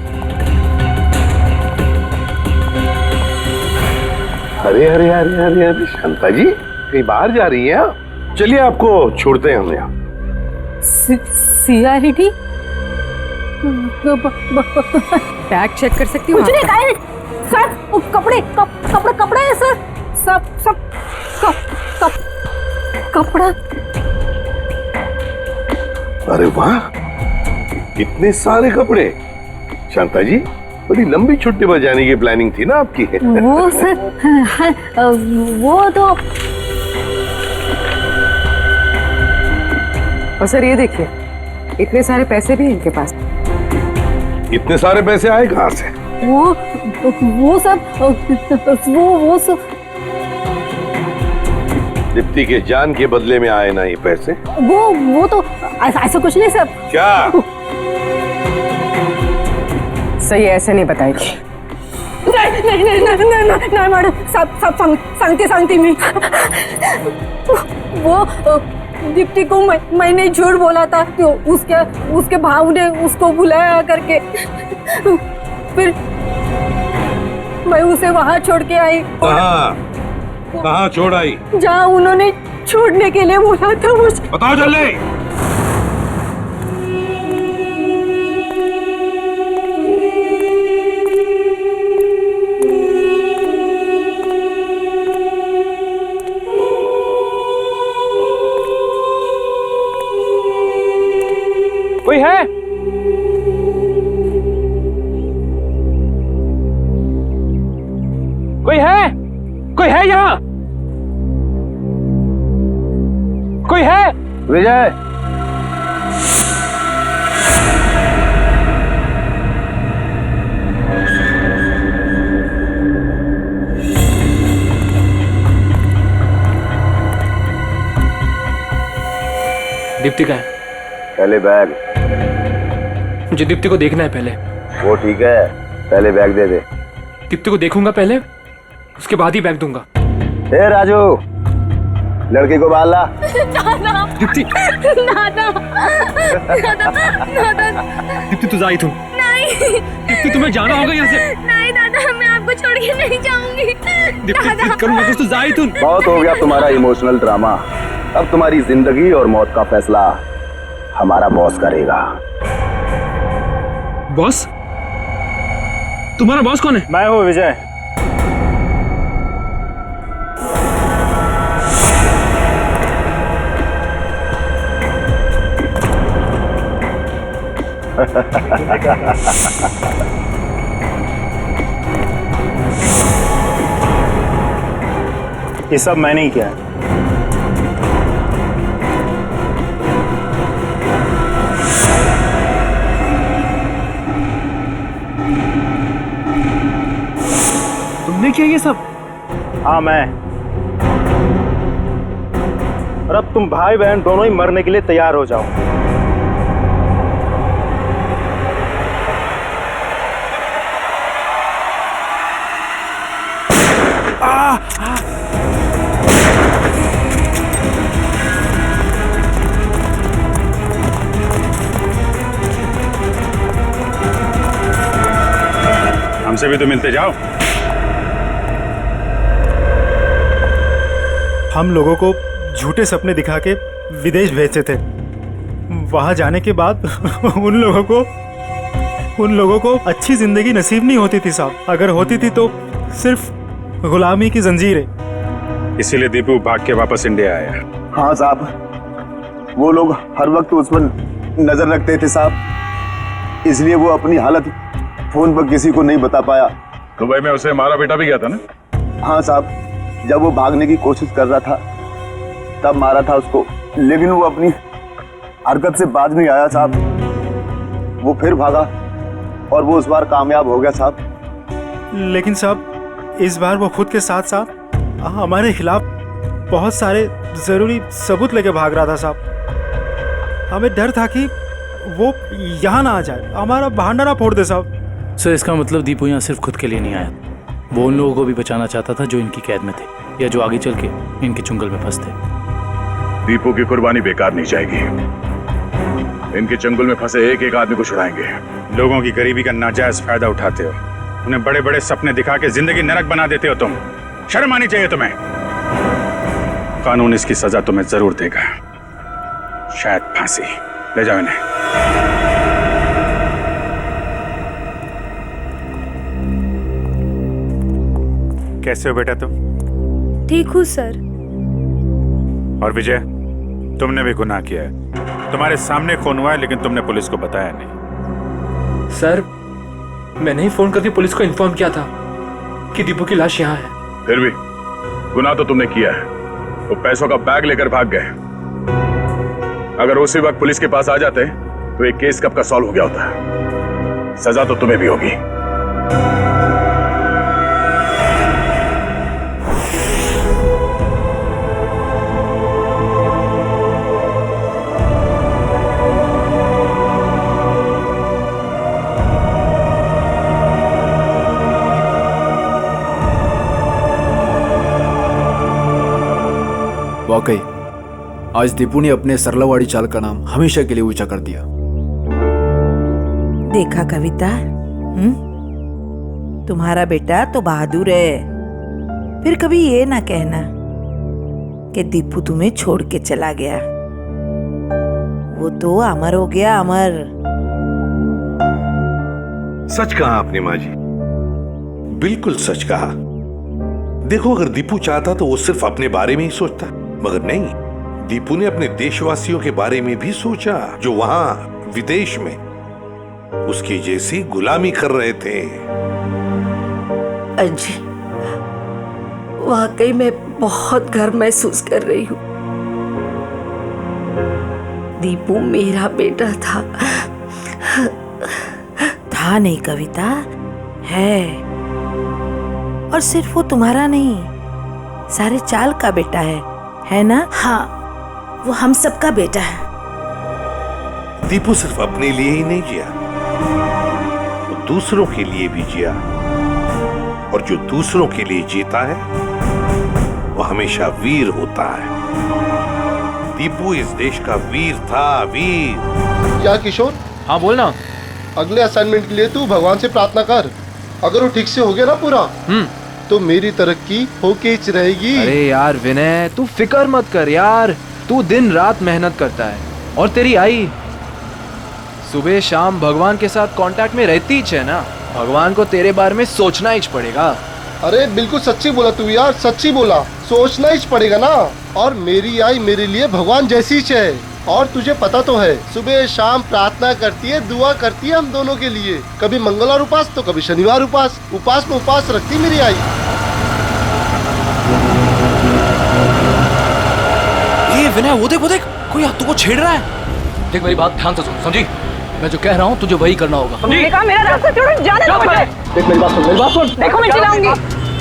अरे अरे अरे अरे अरे शांता जी, कहीं बाहर जा रही हैं आप? चलिए आपको छोड़ते हैं हम यहाँ. सीआईडी बैग चेक कर सकती हूँ? कुछ नहीं खाए सर. कपड़े कपड़े कपड़े हैं सर. सब कपड़ा. अरे वाह, इतने सारे कपड़े. शांता जी, बड़ी लंबी छुट्टी पर जाने की प्लानिंग थी ना आपकी? वो सर, वो तो. और सर ये देखिए, इतने सारे पैसे भी इनके पास. इतने सारे पैसे आए कहाँ से? वो सब दीप्ति के जान के बदले में आए ना ये पैसे? वो तो ऐसा कुछ नहीं सर. क्या? सही ऐसे नहीं बताएगी. नहीं मैडम, सब सांगते मी. वो दीप्ति को मैंने झूठ बोला था, तो उसके भाव ने उसको बुलाया करके, फिर मैं उसे वहाँ छोड़ के आई. कहाँ छोड़ आई? जहाँ उन्होंने छोड़ने के लिए बोला था मुझे. बताओ जल्दी. कोई है? कोई है? कोई है यहाँ? कोई है? विजय, दीप्ति का है। पहले बैग। मुझे दीप्ति को देखना है पहले। वो ठीक है, पहले बैग दे दे। दीप्ति को देखूंगा पहले, उसके बाद ही बैग दूंगा। ए राजू, लड़की को बाल ला। दीप्ति, दीप्ति तू जा ही तू। नहीं दीप्ति तुम्हें जाना होगा यहाँ से। नहीं दादा, मैं आपको छोड़ के नहीं जाऊंगी। दीप्ति जिद करूंगा कुछ, तू जा ही तू। बहुत हो गया तुम्हारा इमोशनल ड्रामा। अब तुम्हारी जिंदगी और मौत का फैसला हमारा बॉस करेगा। बॉस? तुम्हारा बॉस कौन है? मैं हूँ विजय। ये सब मैंने ही किया है। तुमने किया ये सब? हाँ मैं। और अब तुम भाई बहन दोनों ही मरने के लिए तैयार हो जाओ। हमसे भी तो मिलते जाओ। हम लोगों को झूठे सपने दिखा के विदेश भेजते थे। वहां जाने के बाद उन लोगों को अच्छी जिंदगी नसीब नहीं होती थी साहब। अगर होती थी तो सिर्फ गुलामी की जंजीरें। इसीलिए दीपू भाग के वापस इंडिया आया। हाँ साहब, वो लोग हर वक्त उस पर नजर रखते थे साहब, इसलिए वो अपनी हालत फोन पर किसी को नहीं बता पाया। दुबई में उसे मारा बेटा भी गया था ना? हाँ साहब, जब वो भागने की कोशिश कर रहा था तब मारा था उसको, लेकिन वो अपनी हरकत से बाज नहीं आया साहब। वो फिर भागा और वो इस बार कामयाब हो गया साहब। लेकिन साहब इस बार वो खुद के साथ साथ हमारे खिलाफ बहुत सारे जरूरी सबूत लेके भाग रहा था साहब। हमें डर था कि वो यहाँ ना आ जाए, हमारा बहाना ना फोड़ दे साहब। सर इसका मतलब दीपू यहाँ सिर्फ खुद के लिए नहीं आया, वो उन लोगों को भी बचाना चाहता था जो इनकी कैद में थे या जो आगे चल के इनके चुंगल में फंसते। दीपू की कुर्बानी बेकार नहीं जाएगी। इनके चंगुल में फंसे एक एक आदमी को छुड़ाएंगे। लोगों की गरीबी का नाजायज फायदा उठाते हो, उन्हें बड़े बड़े सपने दिखा के जिंदगी नरक बना देते हो तुम। शर्म आनी चाहिए तुम्हें। कानून इसकी सजा तुम्हें जरूर देगा, शायद फांसी। ले जाओ इन्हें। कैसे हो बेटा तुम? ठीक हूँ सर। और विजय, तुमने भी गुनाह किया है। तुम्हारे सामने खून हुआ है लेकिन तुमने पुलिस को बताया नहीं। सर मैंने ही फोन करके पुलिस को इन्फॉर्म किया था कि दीपू की लाश यहाँ है। फिर भी गुनाह तो तुमने किया है। वो पैसों का बैग लेकर भाग गए। अगर उसी वक्त पुलिस के पास आ जाते तो एक केस कब का सॉल्व हो गया होता। सजा तो तुम्हें भी होगी। वाकई आज दीपू ने अपने सरलावाड़ी चाल का नाम हमेशा के लिए ऊंचा कर दिया। देखा कविता, तुम्हारा बेटा तो बहादुर है। फिर कभी ये ना कहना कि दीपू तुम्हें छोड़ के चला गया। वो तो अमर हो गया, अमर। सच कहा आपने माँ जी, बिल्कुल सच कहा। देखो अगर दीपू चाहता तो वो सिर्फ अपने बारे में ही सोचता, मगर नहीं, दीपू ने अपने देशवासियों के बारे में भी सोचा जो वहां विदेश में उसकी जैसी गुलामी कर रहे थे। अजी, वाकई में बहुत गर्व महसूस कर रही हूँ। दीपू मेरा बेटा था। था नहीं कविता, है। और सिर्फ वो तुम्हारा नहीं, सारे चाल का बेटा है ना? हाँ, वो हम सबका बेटा है। दीपू सिर्फ अपने लिए ही नहीं जिया, वो दूसरों के लिए भी जिया। और जो दूसरों के लिए जीता है वो हमेशा वीर होता है। दीपू इस देश का वीर था, वीर। क्या किशोर? हाँ बोलना। अगले असाइनमेंट के लिए तू भगवान से प्रार्थना कर। अगर वो ठीक से हो गया ना पूरा, तो मेरी तरक्की होके ही रहेगी। अरे यार विनय, तू फिक्र मत कर यार, तू दिन रात मेहनत करता है और तेरी आई सुबह शाम भगवान के साथ कांटेक्ट में रहती ही है ना। भगवान को तेरे बारे में सोचना ही पड़ेगा। अरे बिल्कुल सच्ची बोला तू यार, सच्ची बोला। सोचना ही पड़ेगा ना। और मेरी आई मेरे लिए भगवान जैसी है। और तुझे पता तो है, सुबह शाम प्रार्थना करती है, दुआ करती है हम दोनों के लिए। कभी मंगलवार उपास तो कभी शनिवार उपास। उपास में उपास रखती मेरी आई। ये विनय, वो देख कोई हाथों को छेड़ रहा है। देख मेरी बात ध्यान से सुन, समझी? मैं जो कह रहा हूँ तुझे वही करना होगा। मेरा रास्ता छोड़ो, जाने दो मुझे। देख मेरी बात सुन, मेरी बात सुन। देखो मैं चिल्लाऊंगी।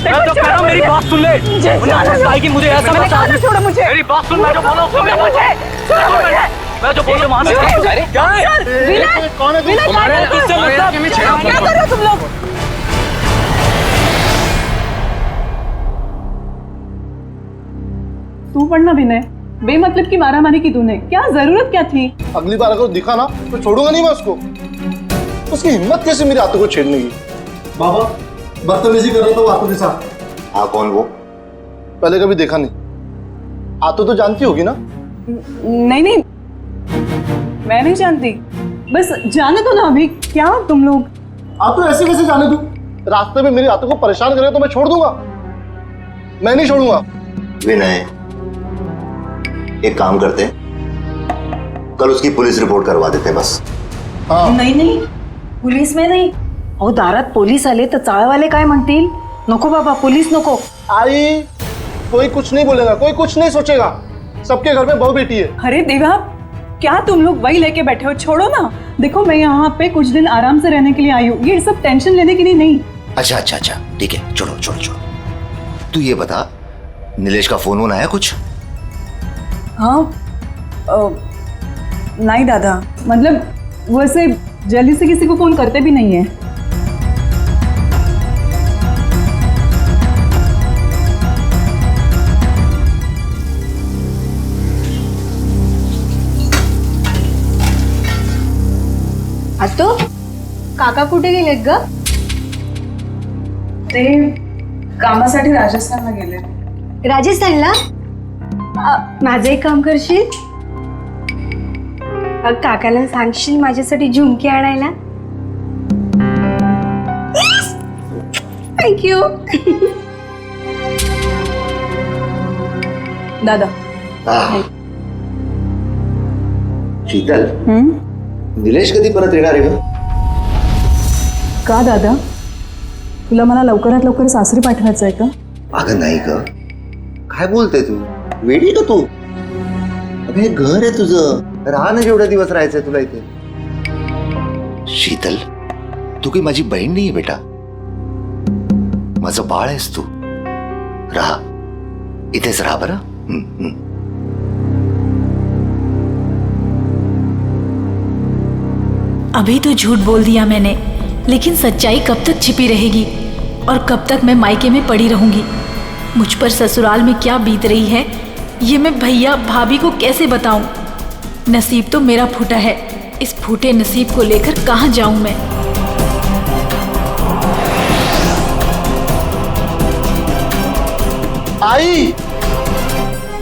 मैं तो कह रहा हूँ मेरी बात सुन ले। मुझे ऐसा मत समझ। छोड़ो मुझे। मेरी बात सुन, मैं जो बोला छोड़ो मुझे। छोड़ो मुझे। मैं जो बोल रहा हूँ क्या है? विनय, कौन है तू? विनय, क्या कर रहे हो तुम लोग? तू पढ़ना विनय, बेमतलब की मारामारी की तूने, क्या जरूरत क्या थी? अगली बार अगर दिखा ना तो छोड़ूंगा नहीं मैं उसको। उसकी हिम्मत कैसे मेरे हाथों को छेड़ने की? बाबा बदतमीजी कर रहा था वो हाथों के साथ। हाँ, कौन वो? पहले कभी देखा नहीं। आतो तो जानती होगी ना? नहीं, मैं नहीं जानती। बस जाने दो ना अभी। क्या तुम लोग? आतो ऐसे कैसे जाने दूं? रास्ते में मेरे हाथों को परेशान करे तो मैं छोड़ दूंगा? मैं नहीं छोड़ूंगा। विनय, एक काम करते हैं, कल उसकी पुलिस रिपोर्ट करवा देते हैं बस। हाँ। नाही पोलीस में नाही. अहो दारात पोलीस आले तर चाळवाले काय म्हणतील? नको बाबा, पोलीस नको. आई, कोई कुछ नहीं बोलेगा, कोई कुछ नहीं सोचेगा। सबके घर में बहू बेटी है। अरे देवा, क्या तुम लोग वही लेके बैठे हो? छोड़ो ना। देखो मैं यहाँ पे कुछ दिन आराम से रहने के लिए आई हूँ, ये सब टेंशन लेने के लिए नहीं। अच्छा, ठीक है, छोड़ो। तू ये बता, नीलेश का फोन आया कुछ? हाँ, नहीं दादा, मतलब वो ऐसे जल्दी से किसी को फोन करते भी नहीं है। आतो, काका कुठे गेलेत ग? ते कामासाठी राजस्थानला गेले. राजस्थानला? माझं एक काम करशील? काकाला सांगशील माझ्यासाठी झुमके आणायला? थँक्यू. दादा. शीतल, निलेश कधी परत येणार आहे? का दादा, तुला मला लवकरात लवकर सासरी पाठवायचं आहे का? अगं नाही ग, काय बोलते तू? वेडी का तू? अगं हे घर आहे तुझं, राहा ना जेवढा दिवस राहायचंय तुला इथे. शीतल, तू काही माझी बहीण नाहीये बेटा, माझं बाळ आहेस तू. राहा, इथेच राहा बरं. अभी तो झूठ बोल दिया मैंने, लेकिन सच्चाई कब तक छिपी रहेगी और कब तक मैं मायके में पड़ी रहूंगी? मुझ पर ससुराल में क्या बीत रही है ये मैं भैया भाभी को कैसे बताऊं? नसीब तो मेरा फूटा है, इस फूटे नसीब को लेकर कहां जाऊं मैं?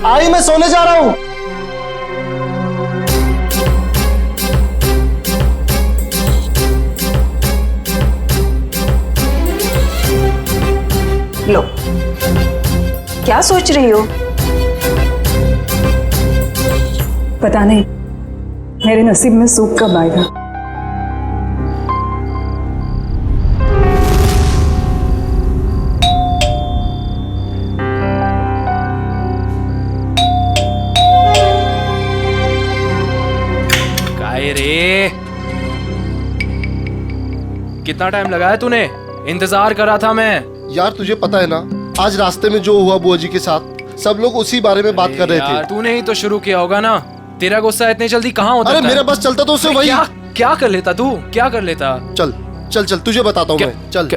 आई, मैं सोने जा रहा हूं. लो, क्या सोच रही हो? पता नहीं, मेरे नसीब में सुख कब आएगा। काय रे, कितना टाइम लगाया तूने? इंतजार करा था मैं। यार तुझे पता है ना, आज रास्ते में जो हुआ बुआ जी के साथ, सब लोग उसी बारे में बात कर रहे थे। तूने ही तो शुरू किया होगा ना। तेरा गुस्सा इतनी जल्दी कहाँ होता? अरे मेरा बस चलता तो उसे वही। क्या कर लेता तू? क्या कर लेता? चल चल चल, तुझे बताता हूँ मैं। चल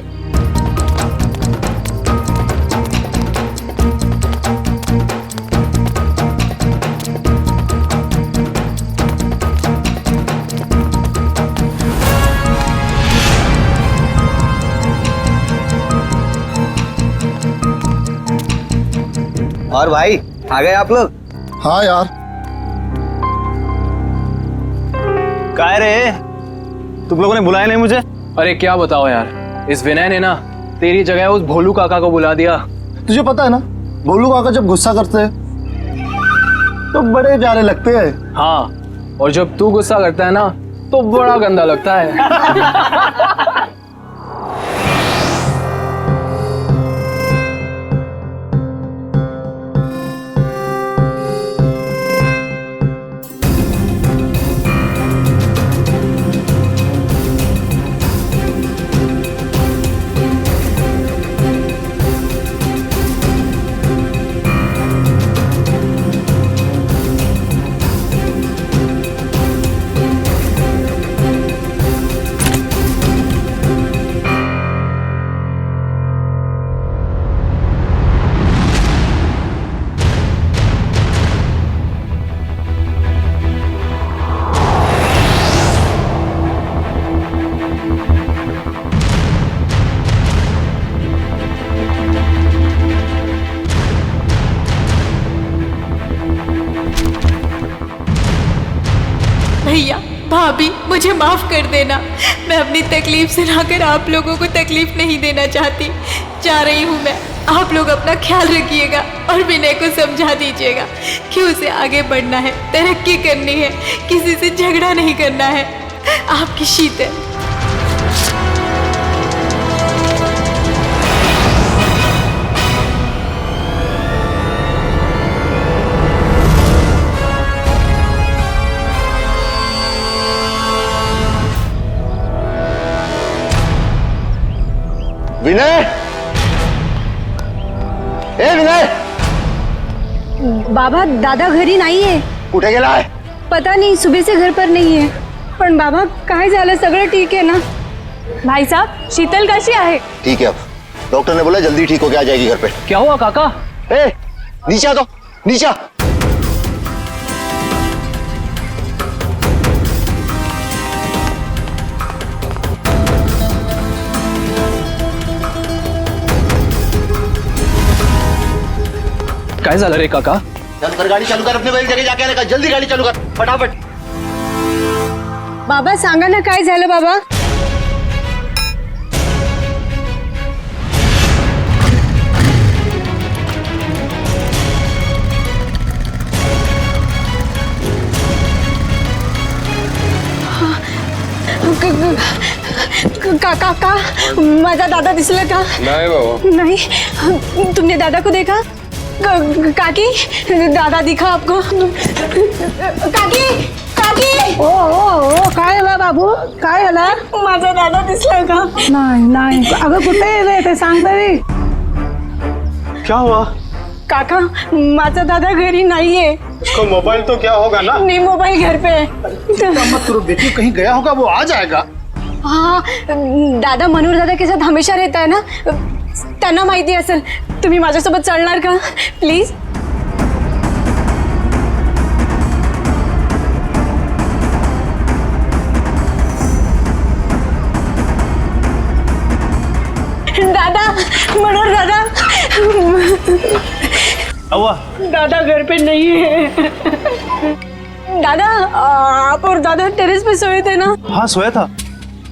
और भाई आ गए आप लोग? हाँ यार। काय रे, तुम लोगों ने बुलाया नहीं मुझे? अरे क्या बताओ यार, इस विनय ने ना तेरी जगह उस भोलू काका को बुला दिया। तुझे पता है ना, भोलू काका जब गुस्सा करते हैं तो बड़े प्यारे लगते हैं। हाँ, और जब तू गुस्सा करता है ना तो बड़ा गंदा लगता है। भैया भाभी मुझे माफ कर देना। मैं अपनी तकलीफ सुनाकर आप लोगों को तकलीफ नहीं देना चाहती। जा रही हूँ मैं। आप लोग अपना ख्याल रखिएगा और विनय को समझा दीजिएगा कि उसे आगे बढ़ना है, तरक्की करनी है, किसी से झगड़ा नहीं करना है। आपकी शीतल। विनय, ए विनय! बाबा दादा घरी नाहीये. कुठे गेलाय? पता नहीं, सुबह से घर पर नहीं है. पण बाबा काय झालं? सगळं ठीक है ना? भाई साहब, शीतल कैसी है? ठीक है, अब डॉक्टर ने बोला जल्दी ठीक होके आ जाएगी घर पे. क्या हुआ काका? ए नीचे आ, तो नीचे आ. काय झालं रे काका? चल कर, गाड़ी चालू कर, अपने बैल जगह जाके आने का. जल्दी गाड़ी चालू कर, फटाफट. बाबा सांगा ना काय झालं बाबा? काका का माझा दादा दिसला का? नहीं बाबा. नहीं. तुमने दादा को देखा? काकी, दादा दिखा आपको? काकी, काकी! ओ ओ ओ काय झालं बाबू? काय झालं? माझा दादा दिसला का? नाही नाही. अगं कुठे रे ते सांग तरी. क्या हुआ? काका, माझा दादा घरी नाहीये. उसका मोबाइल तो क्या होगा ना? नहीं, मोबाइल घर पे है. मत करो बेटी, कहीं गया होगा, वो आ जाएगा. हाँ, दादा मनोहर दादा के साथ हमेशा रहता है ना, त्यांना माहिती असेल. तुम्ही माझ्यासोबत चालणार का प्लीज? दादा, मनोहर दादा. दादा घर पे नहीं है. दादा, आप और दादा टेरेस पे सोए थे ना? हाँ सोया था,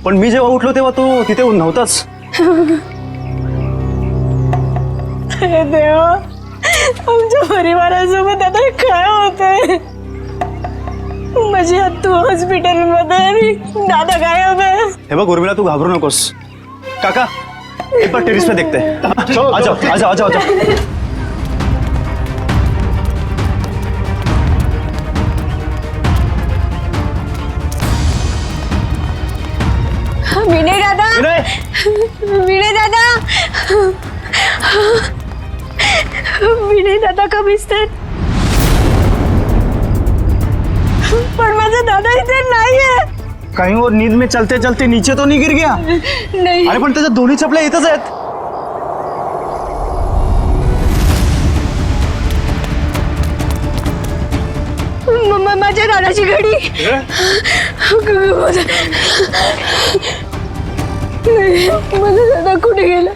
पण मी जेव्हा उठलो तेव्हा तो तिथे नव्हताच. अरे देवा, आमच्या परिवारासोबत आता काय होतंय? माझी आत्तू हॉस्पिटलमध्ये आणि दादा गायब आहे. हे बघ उर्मिला, तू घाबरू नकोस. काका, एक बार टेरिस पे देखते हैं. आ जाओ, आ जाओ, आ जाओ. विनय दादा, विनय दादा, विनय दादा कब दिसतात? पण माझा दादा इथे नाहीये. कहीं वो नींद में चलते चलते नीचे तो नहीं गिर गया? नाही. अरे पण त्याच्या दोन्ही चपल्या इथंच आहेत. माझ्या दादाची घडी. माझा दादा कुठे गेला?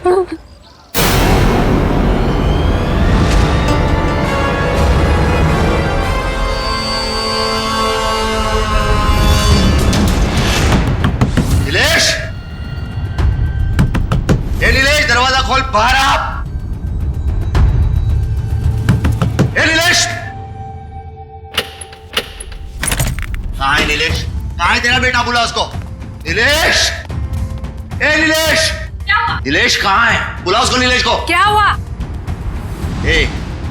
नीलेश, ए नीलेश, दरवाजा खोल, बाहर आ. ए नीलेश, कहाँ है नीलेश? कहाँ है तेरा बेटा? बुला उसको. नीलेश, ए नीलेश, नीलेश कहाँ है? बुला उसको. नीलेश को. क्या हुआ? ए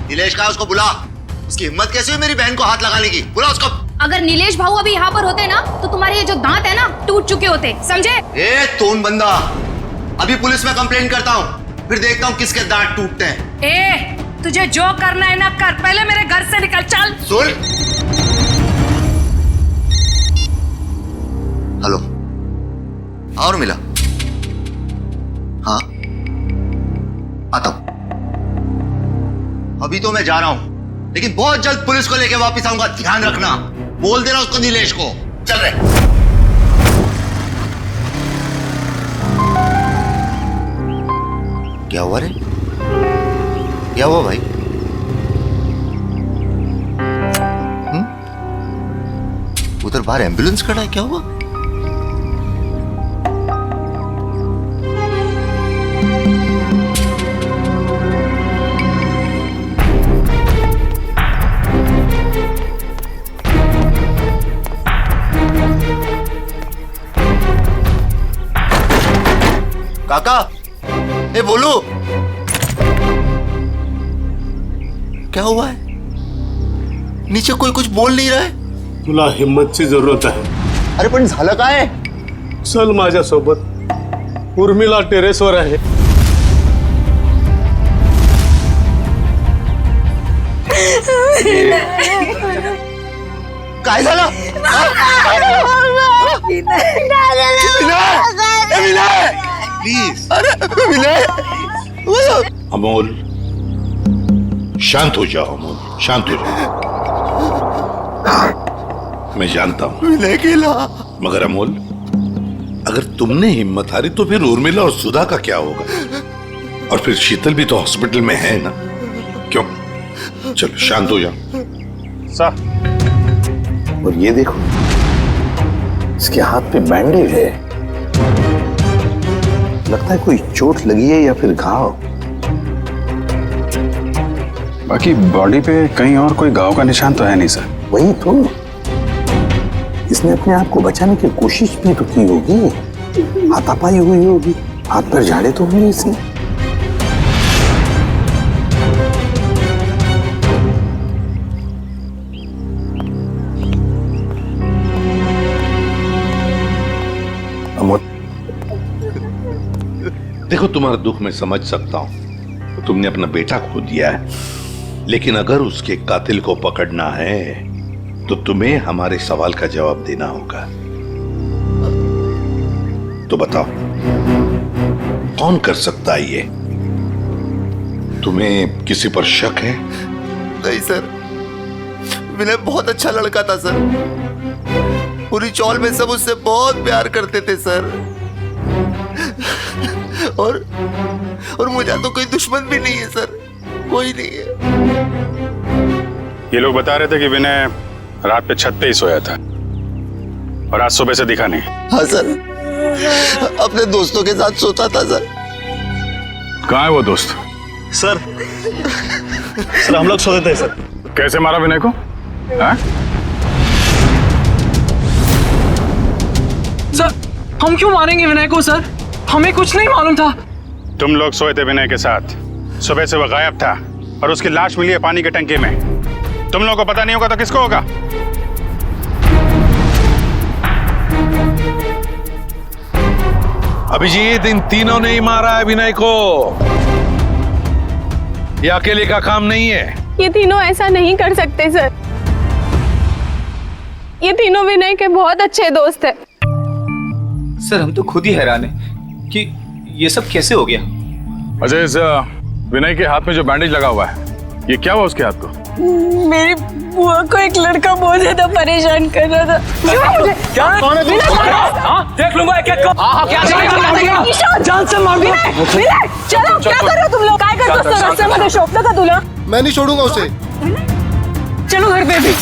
नीलेश कहाँ? उसको बुला. उसकी हिम्मत कैसे हुई मेरी बहन को हाथ लगाने की? बुला उसको. अगर नीलेश भाऊ अभी यहाँ पर होते ना तो तुम्हारे ये जो दांत है ना टूट चुके होते, समझे? ए तोन बंदा, अभी पुलिस में कंप्लेंट करता हूँ, फिर देखता हूँ किसके दांत टूटते हैं. ए, तुझे जो करना है ना कर, पहले मेरे घर से निकल. चल. सुन. हेलो, और मिला? हाँ, आता हूं. अभी तो मैं जा रहा हूं, लेकिन बहुत जल्द पुलिस को लेके वापस आऊंगा. ध्यान रखना. बोल देना उसको, नीलेश को. चल रहे. क्या हुआ रे? क्या हुआ भाई? उधर बाहर एम्बुलेंस खड़ा है, क्या हुआ? काका, ए बोलू, क्या हुआ है? नीचे कोई कुछ बोल नहीं रहा है. तुला हिम्मतची जरूरत आहे. अरे पण झालं काय? चल माझ्यासोबत. उर्मिला टेरेसवर आहे. काय झालं? प्लीज. अरे विनय. अमोल, शांत हो जाओ. अमोल, शांत हो जाओ. मैं जानता हूं विनय केला. मगर अमोल, अगर तुमने हिम्मत हारी तो फिर उर्मिला और सुधा का क्या होगा? और फिर शीतल भी तो हॉस्पिटल में है ना. क्यों? चलो शांत हो जाओ. और ये देखो, इसके हाथ पे बैंडेज है. लगता है कोई चोट लगी है या फिर घाव. बाकी बॉडी पे कहीं और कोई घाव का निशान तो है नहीं सर. वही तो, इसने अपने आप को बचाने की कोशिश भी तो की होगी. हाथापाई हुई होगी, हाथ पर झाड़े तो होंगे इसने. देखो, तुम्हारा दुख मैं समझ सकता हूं. तुमने अपना बेटा खो दिया है, लेकिन अगर उसके कातिल को पकड़ना है तो तुम्हें हमारे सवाल का जवाब देना होगा. तो बताओ, कौन कर सकता है ये? तुम्हें किसी पर शक है? नहीं सर, विनय बहुत अच्छा लड़का था सर. पूरी चौल में सब उससे बहुत प्यार करते थे सर. और मुझे तो कोई दुश्मन भी नहीं है सर. कोई नहीं है. ये लोग बता रहे थे कि विनय रात पे छत पे ही सोया था और आज सुबह से दिखा नहीं. हाँ सर, अपने दोस्तों के साथ सोता था सर. कहाँ है वो दोस्त? सर हम लोग सोते थे सर. कैसे मारा विनय को? हाँ? सर हम क्यों मारेंगे विनय को सर? हमें कुछ नहीं मालूम था। तुम लोग सोए थे विनय के साथ। सुबह से वो गायब था और उसकी लाश मिली है पानी की टंकी में। तुम लोगों को पता नहीं होगा तो किसको होगा? अभिजीत, इन तीनों ने ही मारा है विनय को। ये अकेले का काम नहीं है। ये तीनों ऐसा नहीं कर सकते सर। ये तीनों विनय के बहुत अच्छे दोस्त हैं। सर हम तो खुद ही हैरान हैं कि ये सब कैसे हो गया। अजय, इस विनय के हाथ में जो बैंडेज लगा हुआ है, ये क्या हुआ उसके हाथ को? मेरी बुआ को एक लड़का बहुत ज्यादा परेशान कर रहा था। क्या? कौन है तू? देख लूंगा एक-एक को। क्या जान से मार दूंगा। चलो क्या कर रहे हो तुम लोग? काय करतो रास्ते मध्ये शोभतं का तुला? मैं नहीं छोड़ूंगा उसे। चलो घर पे भी।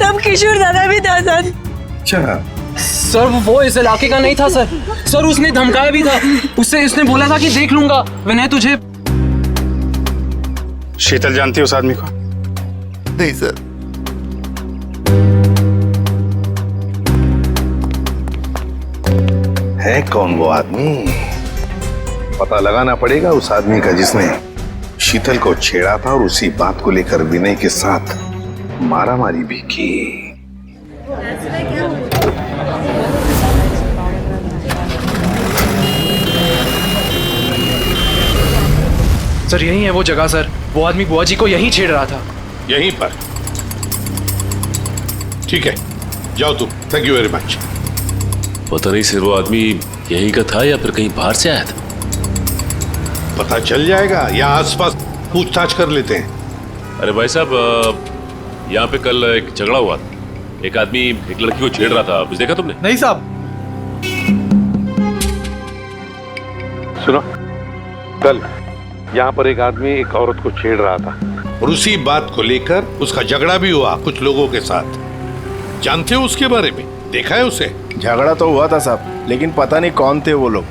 तब किशोर दादा भी था सर। अच्छा सर, वो इस इलाके का नहीं था सर। सर उसने धमकाया भी था। उसने बोला था कि देख लूंगा विनय तुझे। शीतल जानती है उस आदमी को? नहीं सर। है कौन वो आदमी? पता लगाना पड़ेगा उस आदमी का जिसने शीतल को छेड़ा था और उसी बात को लेकर विनय के साथ मारामारी भी की। सर यही है वो जगह सर। वो आदमी बुआ जी को यहीं छेड़ रहा था। यहीं पर? ठीक है, जाओ तुम। Thank you very much. पता नहीं सर, वो आदमी यहीं का था या फिर कहीं बाहर से आया था। पता चल जाएगा या आसपास पूछताछ कर लेते हैं। अरे भाई साहब, यहाँ पे कल एक झगड़ा हुआ था। एक आदमी एक लड़की को छेड़ रहा था, कुछ देखा तुमने? नहीं साहब। सुनो, कल यहाँ पर एक आदमी एक औरत को छेड़ रहा था और उसी बात को लेकर उसका झगड़ा भी हुआ कुछ लोगों के साथ। जानते हो उसके बारे में? देखा है उसे? झगड़ा तो हुआ था साहब, लेकिन पता नहीं कौन थे वो लोग।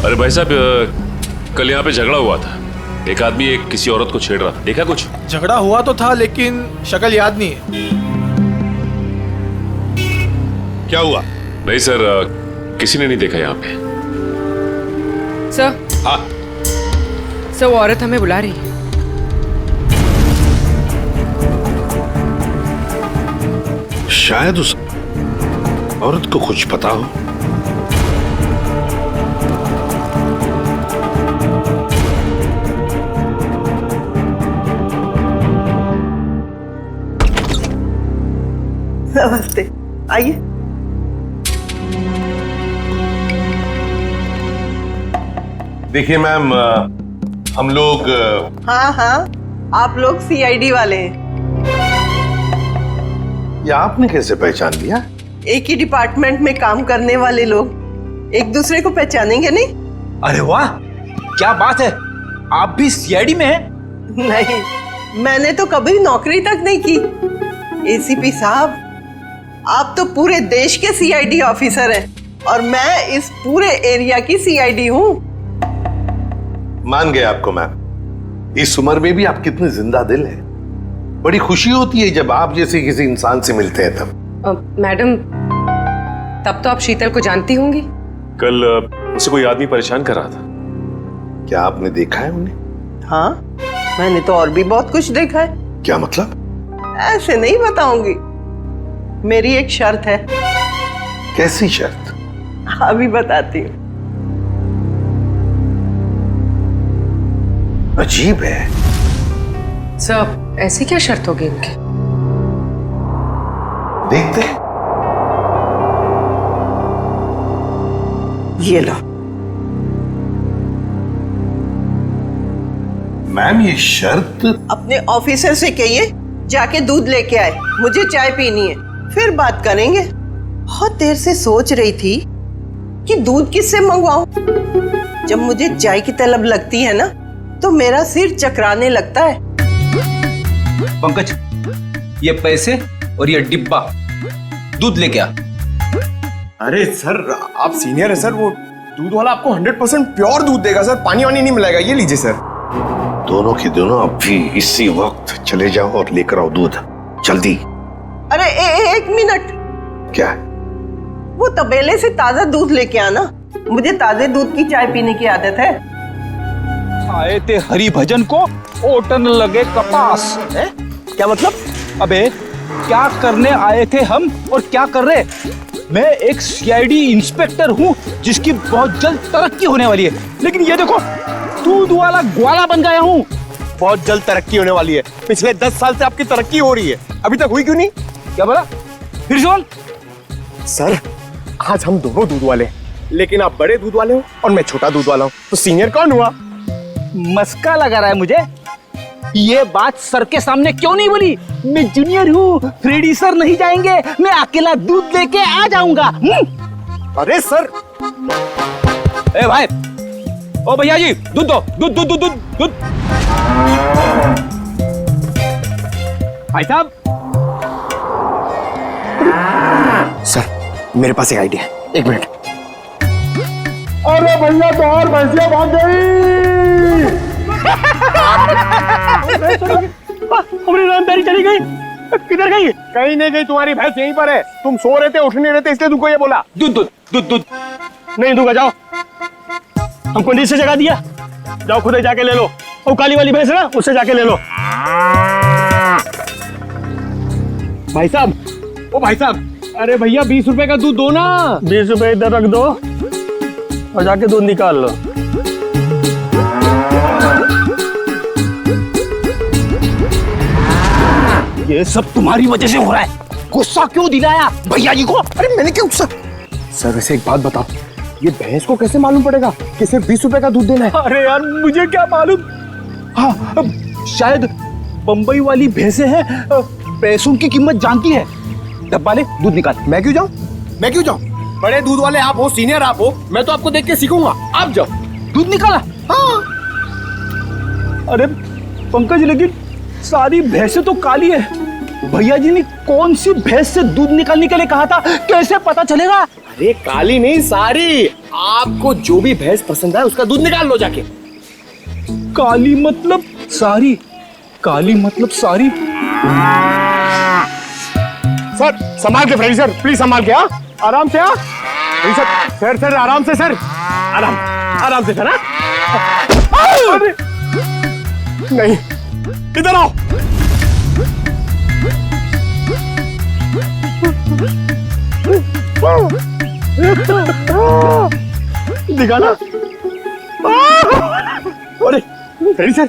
अरे भाई साहब, कल यहाँ पे झगड़ा हुआ था। एक आदमी एक किसी औरत को छेड़ रहा था, देखा कुछ? झगड़ा हुआ तो था लेकिन शक्ल याद नहीं है। क्या हुआ? नहीं सर, किसी ने नहीं देखा यहाँ पे। सर। हाँ सर, वो औरत हमें बुला रही है। शायद उस औरत को कुछ पता हो। नमस्ते, आइए। देखिए मैम, हम लोग हाँ हाँ, आप लोग सीआईडी वाले हैं। ये आपने कैसे पहचान लिया? एक ही डिपार्टमेंट में काम करने वाले लोग एक दूसरे को पहचानेंगे नहीं? अरे वाह, क्या बात है। आप भी सीआईडी में हैं? नहीं, मैंने तो कभी नौकरी तक नहीं की। एसीपी साहब, आप तो पूरे देश के सीआईडी ऑफिसर हैं और मैं इस पूरे एरिया की सीआईडी हूँ। मान गए आपको मैम। इस उम्र में भी आप कितने जिंदा दिल हैं। बड़ी खुशी होती है जब आप जैसे किसी इंसान से मिलते हैं तब। मैडम, तब तो आप शीतल को जानती होंगी। कल उसे कोई आदमी परेशान कर रहा था। क्या आपने देखा है उन्हें? हाँ, मैंने तो और भी बहुत कुछ देखा है। क्या मतलब? ऐसे नहीं बताऊंगी। मेरी एक शर्त है। कैसी शर्त? अभी बताती हूँ। अजीब है। सर, ऐसी क्या शर्त होगी इनकी? देखते। ये लो। मैम, ये शर्त? अपने ऑफिसर से कहिए जाके दूध लेके आए। मुझे चाय पीनी है, फिर बात करेंगे। बहुत देर से सोच रही थी कि दूध किससे मंगवाऊं। जब मुझे चाय की तलब लगती है ना, तो मेरा सिर चकराने लगता है। पंकज, ये पैसे और ये डिब्बा दूध लेके आ। अरे सर, आप सीनियर है सर। वो दूध वाला आपको 100% प्योर दूध देगा सर। पानी वानी नहीं मिलेगा। ये लीजिए सर। दोनों के दोनों अभी इसी वक्त चले जाओ और लेकर आओ दूध, जल्दी। अरे एक मिनट। क्या? वो तबेले से ताजा दूध लेके आना। मुझे ताजे दूध की चाय पीने की आदत है। आए थे हरि भजन को, ओटन लगे कपास है? क्या मतलब? अबे क्या करने आए थे हम और क्या कर रहे? मैं एक सीआईडी इंस्पेक्टर हूँ जिसकी बहुत जल्द तरक्की होने वाली है, लेकिन ये देखो दूध वाला ग्वाला बन गया हूँ। बहुत जल्द तरक्की होने वाली है। पिछले 10 साल से आपकी तरक्की हो रही है, अभी तक हुई क्यों नहीं? क्या बोला? फिर सुन। सर आज हम दोनों दूध वाले हैं, लेकिन आप बड़े दूध वाले हो और मैं छोटा दूध वाला हूँ, तो सीनियर कौन हुआ? मस्का लगा रहा है मुझे। ये बात सर के सामने क्यों नहीं बोली? मैं जूनियर हूँ, फ्रेडी सर नहीं जाएंगे, मैं अकेला दूध लेके आ जाऊंगा। अरे सर। ए भाई, ओ भैया जी, दूध दो, दूध दूध दूध दूध दूध। भाई साहब। सर मेरे पास एक आइडिया है, 1 मिनट। अरे भैया बाहर भैंसिया भाग गई। हमारी रामदारी चली गई। किधर गई? कहीं नहीं गई, तुम्हारी भैंस यहीं पर है। तुम सो रहे थे, उठ नहीं रहे थे, इसलिए तुमको ये बोला। दूध दूध दूध दूध नहीं दूंगा, जाओ। हमको नीचे जगह दिया, जाओ खुद ही जाके ले लो। वो काली वाली भैंस है ना, उससे जाके ले लो। भाई साहब, ओ भाई साहब, अरे भैया 20 रुपए का दूध दो ना। 20 रुपए इधर रख दो और जाके दूध निकाल लो। ये सब तुम्हारी वजह से हो रहा है। गुस्सा क्यों दिलाया भैया जी को? अरे मैंने क्या गुस्सा? सर वैसे एक बात बताओ, ये भैंस को कैसे मालूम पड़ेगा कि सिर्फ 20 रुपए का दूध देना है? अरे यार मुझे क्या मालूम। हाँ, शायद बंबई वाली भैंसे हैं, पैसों की कीमत जानती है। डब्बा ले, दूध निकाल। मैं क्यों जाऊं? मैं क्यों जाऊं? बड़े दूध वाले आप हो, सीनियर आप हो, मैं तो आपको देख के सीखूंगा। आप जाओ। दूध निकाला? हाँ। अरे पंकज, लेकिन सारी भैंसें तो काली है। भैया जी ने कौन सी भैंस से दूध निकालने के लिए कहा था, कैसे पता चलेगा? अरे काली नहीं, सारी। आपको जो भी भैंस पसंद है उसका दूध निकाल लो जाके। काली मतलब सारी? काली मतलब सारी? सर संभाल के फ्रेडी सर, प्लीज संभाल के। आराम से। सर सर आराम से सर, आराम से सर। अरे नहीं, इधर आओ। दिखाना। अरे फ्रेडी सर,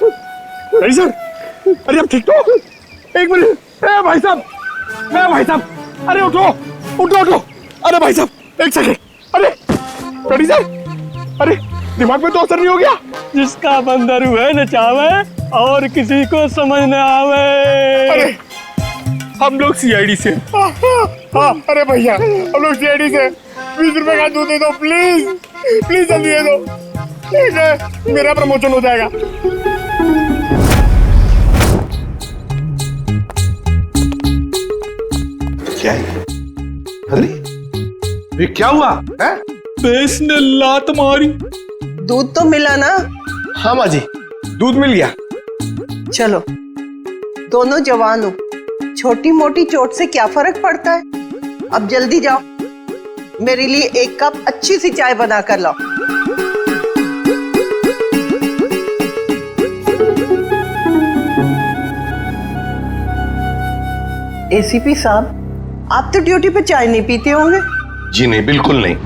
अरे अब ठीक तो? 1 मिनट। भाई साहब, अरे उठो। अरे भाई साहब 1 सेकंड। अरे फ्रेडी सर, अरे दिमाग में तो असर नहीं हो गया? जिसका बंदर हुए नचावे और किसी को समझ न आवे। अरे हम लोग सीआईडी से। हाँ, अरे भैया हम लोग सीआईडी से। 20 रुपए का दूध दे दो प्लीज जल्दी दे दो। ठीक है, मेरा प्रमोशन हो जाएगा। क्या है? अरे ये क्या हुआ है? भैंस ने लात मारी। दूध तो मिला ना? हाँ माँ जी, दूध मिल गया। चलो, दोनों जवान हो, छोटी मोटी चोट से क्या फर्क पड़ता है। अब जल्दी जाओ, मेरे लिए 1 कप अच्छी सी चाय बना कर लाओ। एसीपी साहब, आप तो ड्यूटी पे चाय नहीं पीते होंगे? जी नहीं, बिल्कुल नहीं।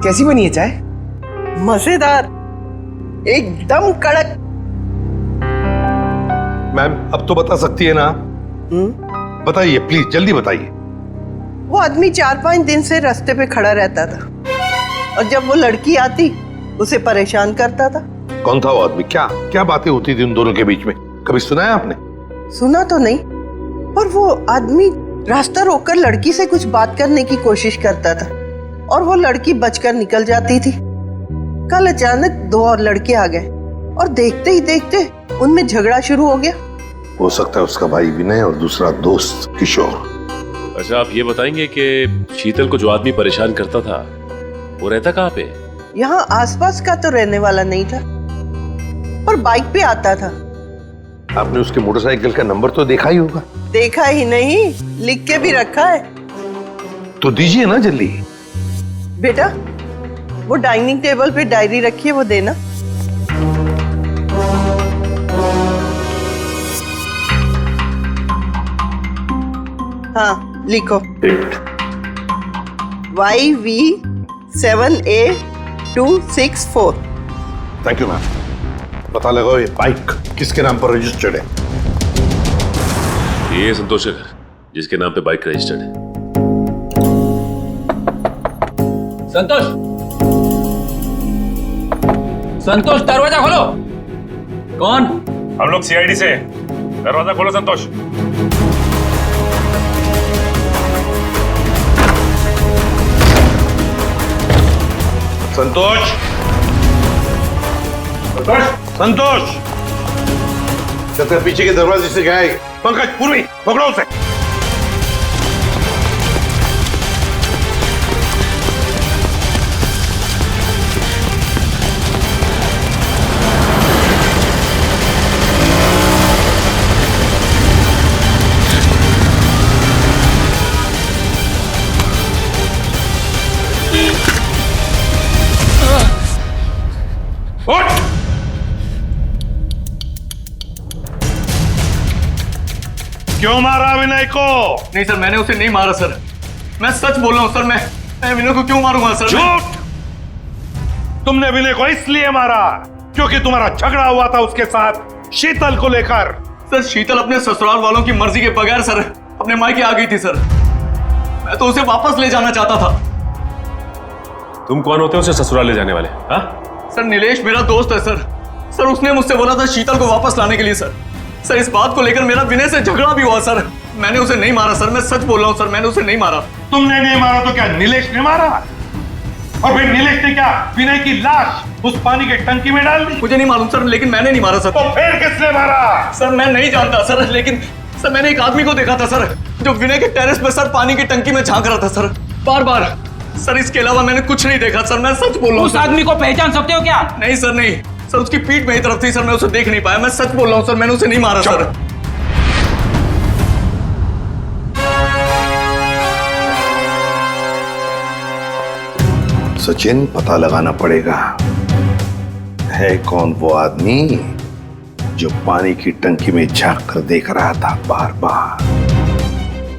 कैसी बनी है चाय? मजेदार, एकदम कड़क। मैम अब तो बता सकती है ना? बताइए प्लीज, जल्दी बताइए। वो आदमी 4-5 दिन से रास्ते पे खड़ा रहता था और जब वो लड़की आती उसे परेशान करता था। कौन था वो आदमी? क्या बातें होती थी उन दोनों के बीच में? कभी सुना है आपने? सुना तो नहीं, पर वो आदमी रास्ता रोककर लड़की से कुछ बात करने की कोशिश करता था। और वो लड़की बचकर निकल जाती थी। कल अचानक 2 और लड़के आ गए और देखते ही देखते उनमें झगड़ा शुरू हो गया। हो सकता है उसका भाई विनय और दूसरा दोस्त किशोर। अच्छा, आप ये बताएंगे कि शीतल को जो आदमी परेशान करता था वो रहता कहाँ पे? यहाँ आसपास का तो रहने वाला नहीं था, पर बाइक पे आता था। आपने उसके मोटरसाइकिल का नंबर तो देखा ही होगा। देखा ही नहीं, लिख के भी रखा है। तो दीजिए ना जल्दी। बेटा, वो डाइनिंग टेबल पे डायरी रखी है, वो देना। हाँ, लिखो। YV7A264। Thank you ma'am. पता लगाओ ये बाइक किसके नाम पर रजिस्टर्ड है। ये संतोष का घर, जिसके नाम पे बाइक रजिस्टर्ड है। संतोष, संतोष दरवाजा खोलो। कौन? हम लोग सीआईडी से। दरवाजा खोलो संतोष। संतोष, संतोष, संतोष। पीछे के दरवाजे से गया है। पंकज, पूर्वी, पकड़ो उसे। क्यों मारा विनय को? नहीं सर, मैंने उसे नहीं मारा सर। मैं सच बोल रहा हूँ सर। मैं विनय को क्यों मारूंगा सर? झूठ! तुमने विनय को इसलिए मारा क्योंकि तुम्हारा झगड़ा हुआ था उसके साथ शीतल को लेकर। सर, शीतल अपने ससुराल वालों की मर्जी के बगैर सर अपने मायके आ गई थी सर। मैं तो उसे वापस ले जाना चाहता था। तुम कौन होते हो उसे ससुराल ले जाने वाले? हाँ सर, नीलेश मेरा दोस्त है सर। सर, उसने मुझसे बोला था शीतल को वापस लाने के लिए सर। सर, इस बात को लेकर मेरा विनय से झगड़ा भी हुआ सर। मैंने उसे नहीं मारा सर। मैं सच बोल रहा हूँ सर, मैंने उसे नहीं मारा। तुमने नहीं मारा तो क्या नीलेश ने मारा? और फिर नीलेश ने क्या विनय की लाश उस पानी के टंकी में डाल दी? मुझे नहीं मालूम सर, लेकिन मैंने नहीं मारा सर। तो फिर किसने मारा? सर, मैं नहीं जानता सर, लेकिन सर मैंने एक आदमी को देखा था सर, जो विनय के टेरेस पे सर पानी की टंकी में झांक रहा था सर, बार बार। सर, इसके अलावा मैंने कुछ नहीं देखा सर। मैं सच बोल रहा हूँ। उस आदमी को पहचान सकते हो क्या? नहीं सर, नहीं सर, उसकी पीठ मेरी तरफ थी सर। मैं उसे देख नहीं पाया। मैं सच बोल रहा हूँ सर, मैंने उसे नहीं मारा सर। सचिन, पता लगाना पड़ेगा है कौन वो आदमी जो पानी की टंकी में झांक कर देख रहा था बार बार।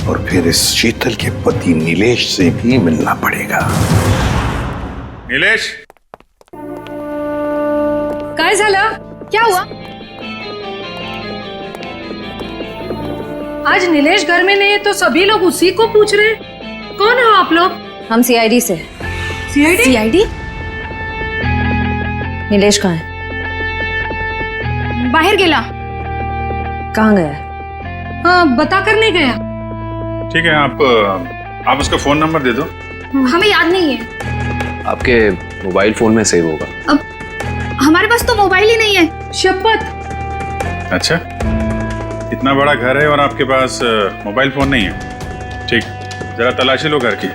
और फिर इस शीतल के पति नीलेश से भी मिलना पड़ेगा। नीलेश, काय झालं? क्या हुआ? आज नीलेश घर में नहीं है तो सभी लोग उसी को पूछ रहे। कौन हो आप लोग? हम सीआईडी से। सीआईडी? सीआईडी? नीलेश कहाँ है? बाहर गेला। कहाँ गया? हाँ, बता कर नहीं गया। ठीक है, आप उसका फोन नंबर दे दो। हमें याद नहीं है। आपके मोबाइल फोन में सेव होगा। अब हमारे पास तो मोबाइल ही नहीं है। शपथ। अच्छा, इतना बड़ा घर है और आपके पास मोबाइल फोन नहीं है? ठीक, जरा तलाशी लो घर की,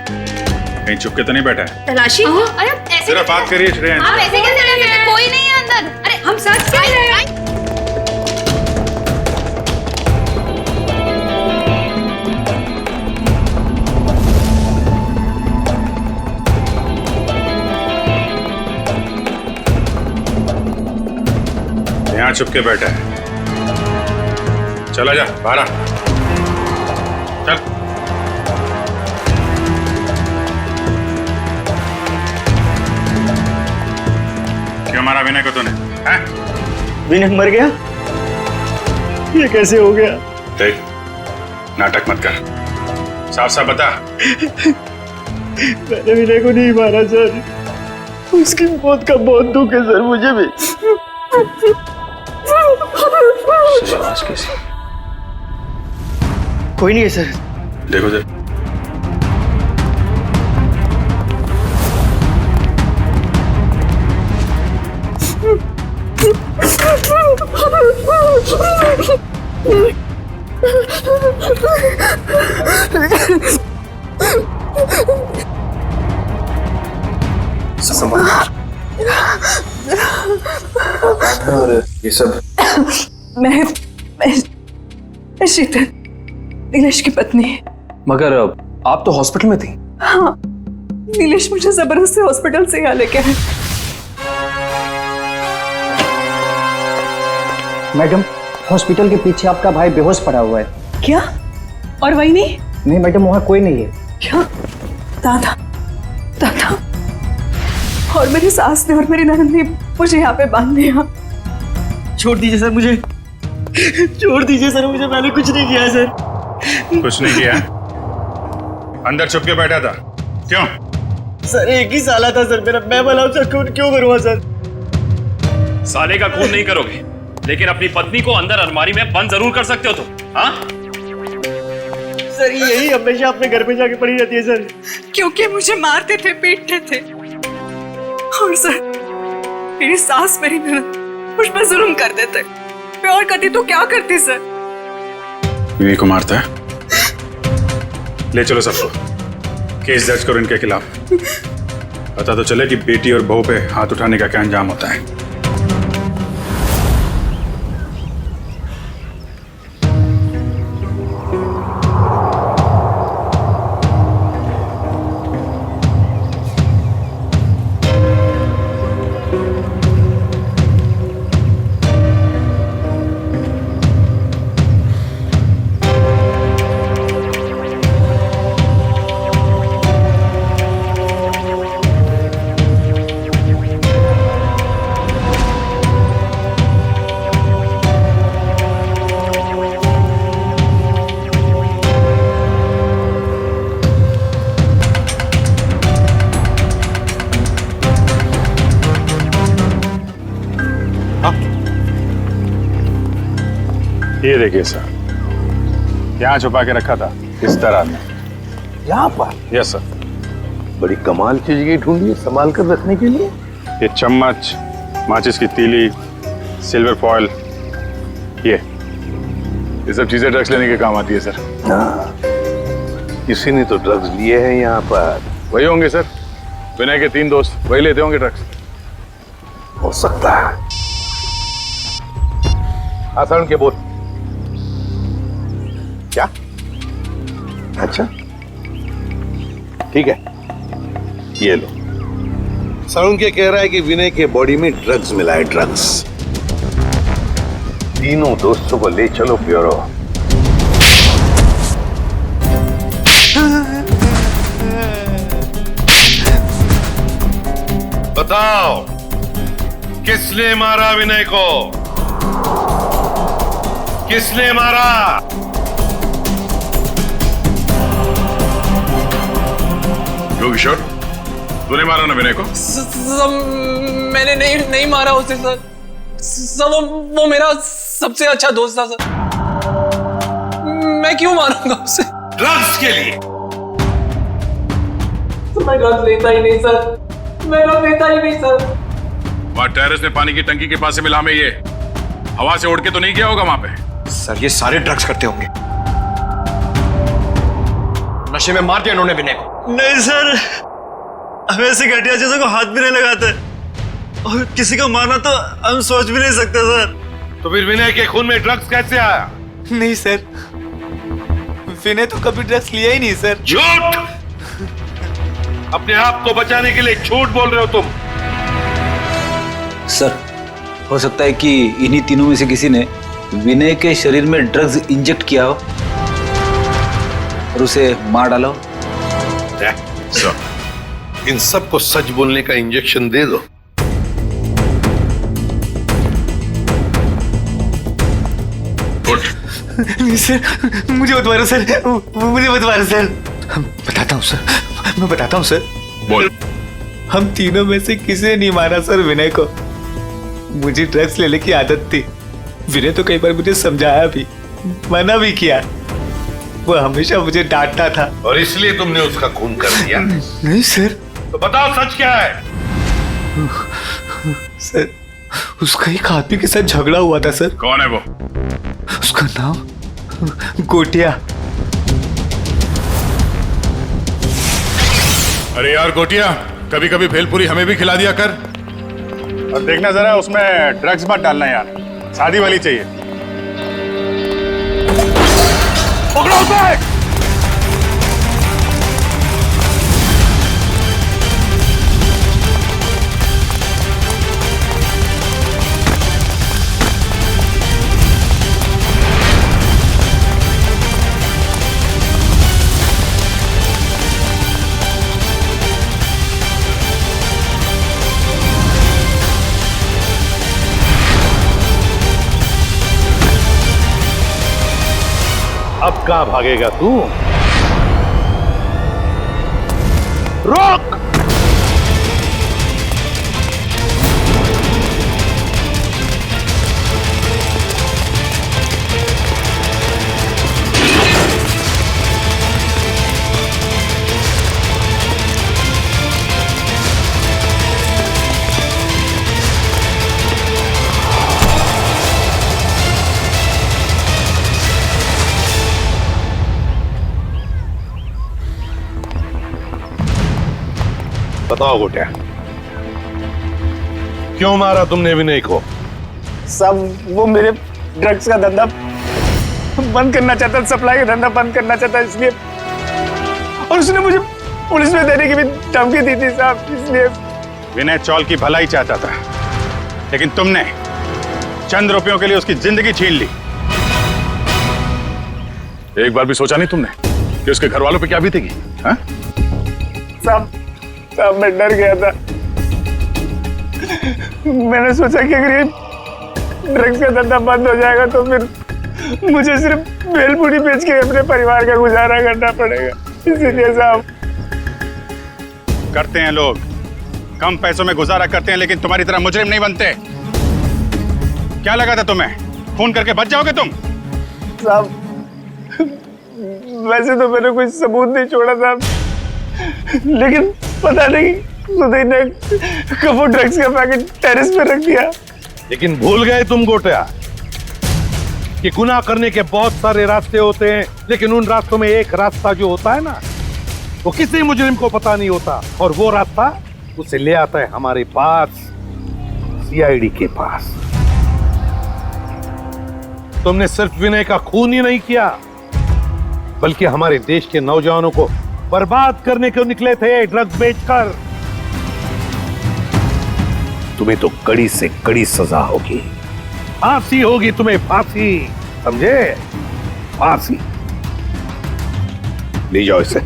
कहीं चुप के तो नहीं बैठा है? तलाशी? अरे ऐसे जरा बात करिए श्रेया। आप ऐसे कैसे रह सकते? कोई नहीं है अंदर। अरे हम सच कह रहे हैं। यहाँ चुप के बैठा है। चला जा बाहर आ। चल। क्यों मारा विनय को तूने? विनय मर गया? ये कैसे हो गया? देख, नाटक मत कर, साफ साफ बता। मैंने विनय को नहीं मारा सर। उसकी मौत का बहुत दुख है सर, मुझे भी। आवाज कैसी? कोई नहीं है सर। देखो सर, और ये सब मैं शीतल, नीलेश की पत्नी। मगर आप तो हॉस्पिटल में थी। हाँ, नीलेश मुझे जबरदस्ती हॉस्पिटल से यहाँ लेके आए। मैडम, हॉस्पिटल के पीछे आपका भाई बेहोश पड़ा हुआ है। क्या? और वही नहीं? नहीं मैडम, वहाँ कोई नहीं है। क्या? दादा, दादा और मेरी सास ने और मेरी ननद ने मुझे यहाँ पे बांध दिया। छोड़ दीजिए सर मुझे, छोड़ दीजिए सर मुझे, मैंने कुछ नहीं किया सर। कुछ नहीं किया? अंदर छुप के बैठा था, क्यों? सर एक ही साला था सर मेरा, मैं भला उसका खून क्यों करूँगा सर? साले का खून नहीं करोगे, लेकिन अपनी पत्नी को अंदर अलमारी में बंद जरूर कर सकते हो तुम। हाँ सर यही हमेशा अपने घर में जाके पड़ी रहती है सर। क्योंकि मुझे मारते थे, पीटते थे। और सर मेरी सास, मेरी ननद मुझ पर जुल्म कर देते। मैं और करती तो क्या करती सर? बीवी को मारता है? ले चलो सबको, केस दर्ज करो इनके खिलाफ। पता तो चले कि बेटी और बहू पे हाथ उठाने का क्या अंजाम होता है। ये देखिए सर, यहाँ छुपा के रखा था इस तरह में। यहाँ पर? Yes sir. बड़ी कमाल की जगह ढूंढी है संभाल कर रखने के लिए। ये चम्मच, माचिस की तीली, सिल्वर फॉयल, ये सब चीजें ड्रग्स लेने के काम आती है सर। हाँ, किसी ने तो ड्रग्स लिए हैं यहाँ पर। वही होंगे सर, विनय के 3 दोस्त, वही लेते होंगे ड्रग्स। हो सकता है। आसान के बोल। क्या? अच्छा ठीक है, ये लो। सरुण के कह रहा है कि विनय के बॉडी में ड्रग्स मिला है, ड्रग्स। तीनों दोस्तों को ले चलो ब्यूरो। बताओ किसने मारा विनय को? किसने मारा? किशोर, तूने मारा ना विनय को? मैंने नहीं मारा उसे सर। वो मेरा सबसे अच्छा दोस्त था सर। मैं क्यों मारूंगा उसे? ड्रग्स के लिए? मैं ड्रग्स लेता ही नहीं सर, मैं ड्रग्स लेता ही नहीं सर। वहाँ टेरेस में पानी की टंकी के पास से मिला, में ये हवा से उड़ के तो नहीं गया होगा वहां पे? सर ये सारे ड्रग्स करते होंगे, नशे में मार दिया इन्होंने विनय को। नहीं सर, हम ऐसे घटिया चीजों को हाथ भी नहीं लगाते, और किसी को मारना तो हम सोच भी नहीं सकते सर। तो फिर विनय के खून में ड्रग्स कैसे आया? नहीं सर, विनय तो कभी ड्रग्स लिया ही नहीं सर। झूठ! अपने आप को बचाने के लिए झूठ बोल रहे हो तुम। सर, हो सकता है कि इन्हीं तीनों में से किसी ने विनय के शरीर में ड्रग्स इंजेक्ट किया हो और उसे मार डाला हो। इन सबको सच बोलने का इंजेक्शन दे दो। नहीं सर, मुझे मत मारो सर, मुझे मत मारो सर। बताता हूँ सर, मैं बताता हूँ सर। बोल। हम तीनों में से किसी ने नहीं मारा सर विनय को। मुझे ड्रग्स लेने की आदत थी। विनय तो कई बार मुझे समझाया भी, मना भी किया। वो हमेशा मुझे डांटता था। और इसलिए तुमने उसका खून कर दिया? नहीं सर। तो बताओ सच क्या है? सर, उसका एक आदमी के साथ झगड़ा हुआ था सर। कौन है वो? उसका नाम गोटिया। अरे यार गोटिया, कभी कभी भेलपुरी हमें भी खिला दिया कर। और देखना जरा उसमें ड्रग्स मत डालना यार, शादी वाली चाहिए। पकड़ो उसे! अब कहां भागेगा तू? रोक! बताओ गोटिया, क्यों मारा तुमने विनय को? सब वो मेरे ड्रग्स का धंधा बंद करना चाहता, सप्लाई का धंधा बंद करना चाहता, इसलिए। और उसने मुझे पुलिस में देने की भी धमकी दी थी साहब, इसलिए। विनय चौल की भलाई चाहता था, लेकिन तुमने चंद रुपयों के लिए उसकी जिंदगी छीन ली। एक बार भी सोचा नहीं तुमने कि उसके घर वालों पे क्या बीतेगी? हाँ? साहब मैं डर गया था। मैंने सोचा कि अगर ये ड्रग्स का धंधा बंद हो जाएगा तो फिर मुझे सिर्फ भेलपुरी बेच के अपने परिवार का गुजारा करना पड़ेगा, इसीलिए साहब। करते हैं लोग, कम पैसों में गुजारा करते हैं, लेकिन तुम्हारी तरह मुजरिम नहीं बनते। क्या लगा था तुम्हें खून करके बच जाओगे तुम? साहब वैसे तो मैंने कोई सबूत नहीं छोड़ा था, लेकिन पता नहीं सुधीर ने कब वो ड्रग्स का पैकेट टेरेस पे रख दिया। लेकिन भूल गए तुम गोटिया कि गुनाह करने के बहुत सारे रास्ते होते हैं, लेकिन उन रास्तों में एक रास्ता जो होता है ना, वो किसी मुजरिम को पता नहीं होता, और वो रास्ता उसे ले आता है हमारे पास, सीआईडी के पास। तुमने सिर्फ विनय का खून ही नहीं किया, बल्कि हमारे देश के नौजवानों को बर्बाद करने को निकले थे ड्रग्स बेचकर। तुम्हें तो कड़ी से कड़ी सजा होगी, फांसी होगी तुम्हें, फांसी, समझे? फांसी। ले जाओ इसे।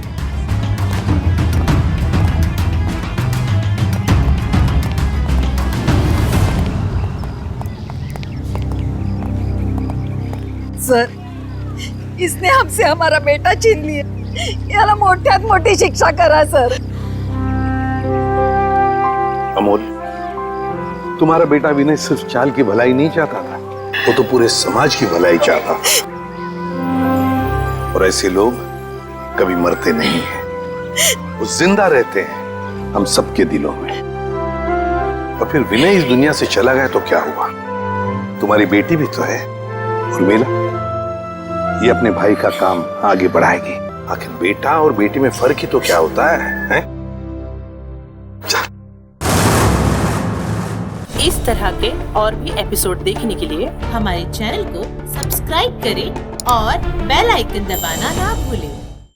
सर, इसने हमसे हमारा बेटा छीन लिया, याला मोठ्यात मोठी शिक्षा करा सर। अमोल, तुम्हारा बेटा विनय सिर्फ चाल की भलाई नहीं चाहता था, वो तो पूरे समाज की भलाई चाहता था। और ऐसे लोग कभी मरते नहीं हैं, वो जिंदा रहते हैं हम सबके दिलों में। और फिर विनय इस दुनिया से चला गया तो क्या हुआ? तुम्हारी बेटी भी तो है, उर्मिला, ये अपने भाई का काम आगे बढ़ाएगी। आखिर बेटा और बेटी में फर्क ही तो क्या होता है? इस तरह के और भी एपिसोड देखने के लिए हमारे चैनल को सब्सक्राइब करें और बेल आइकन दबाना ना भूलें।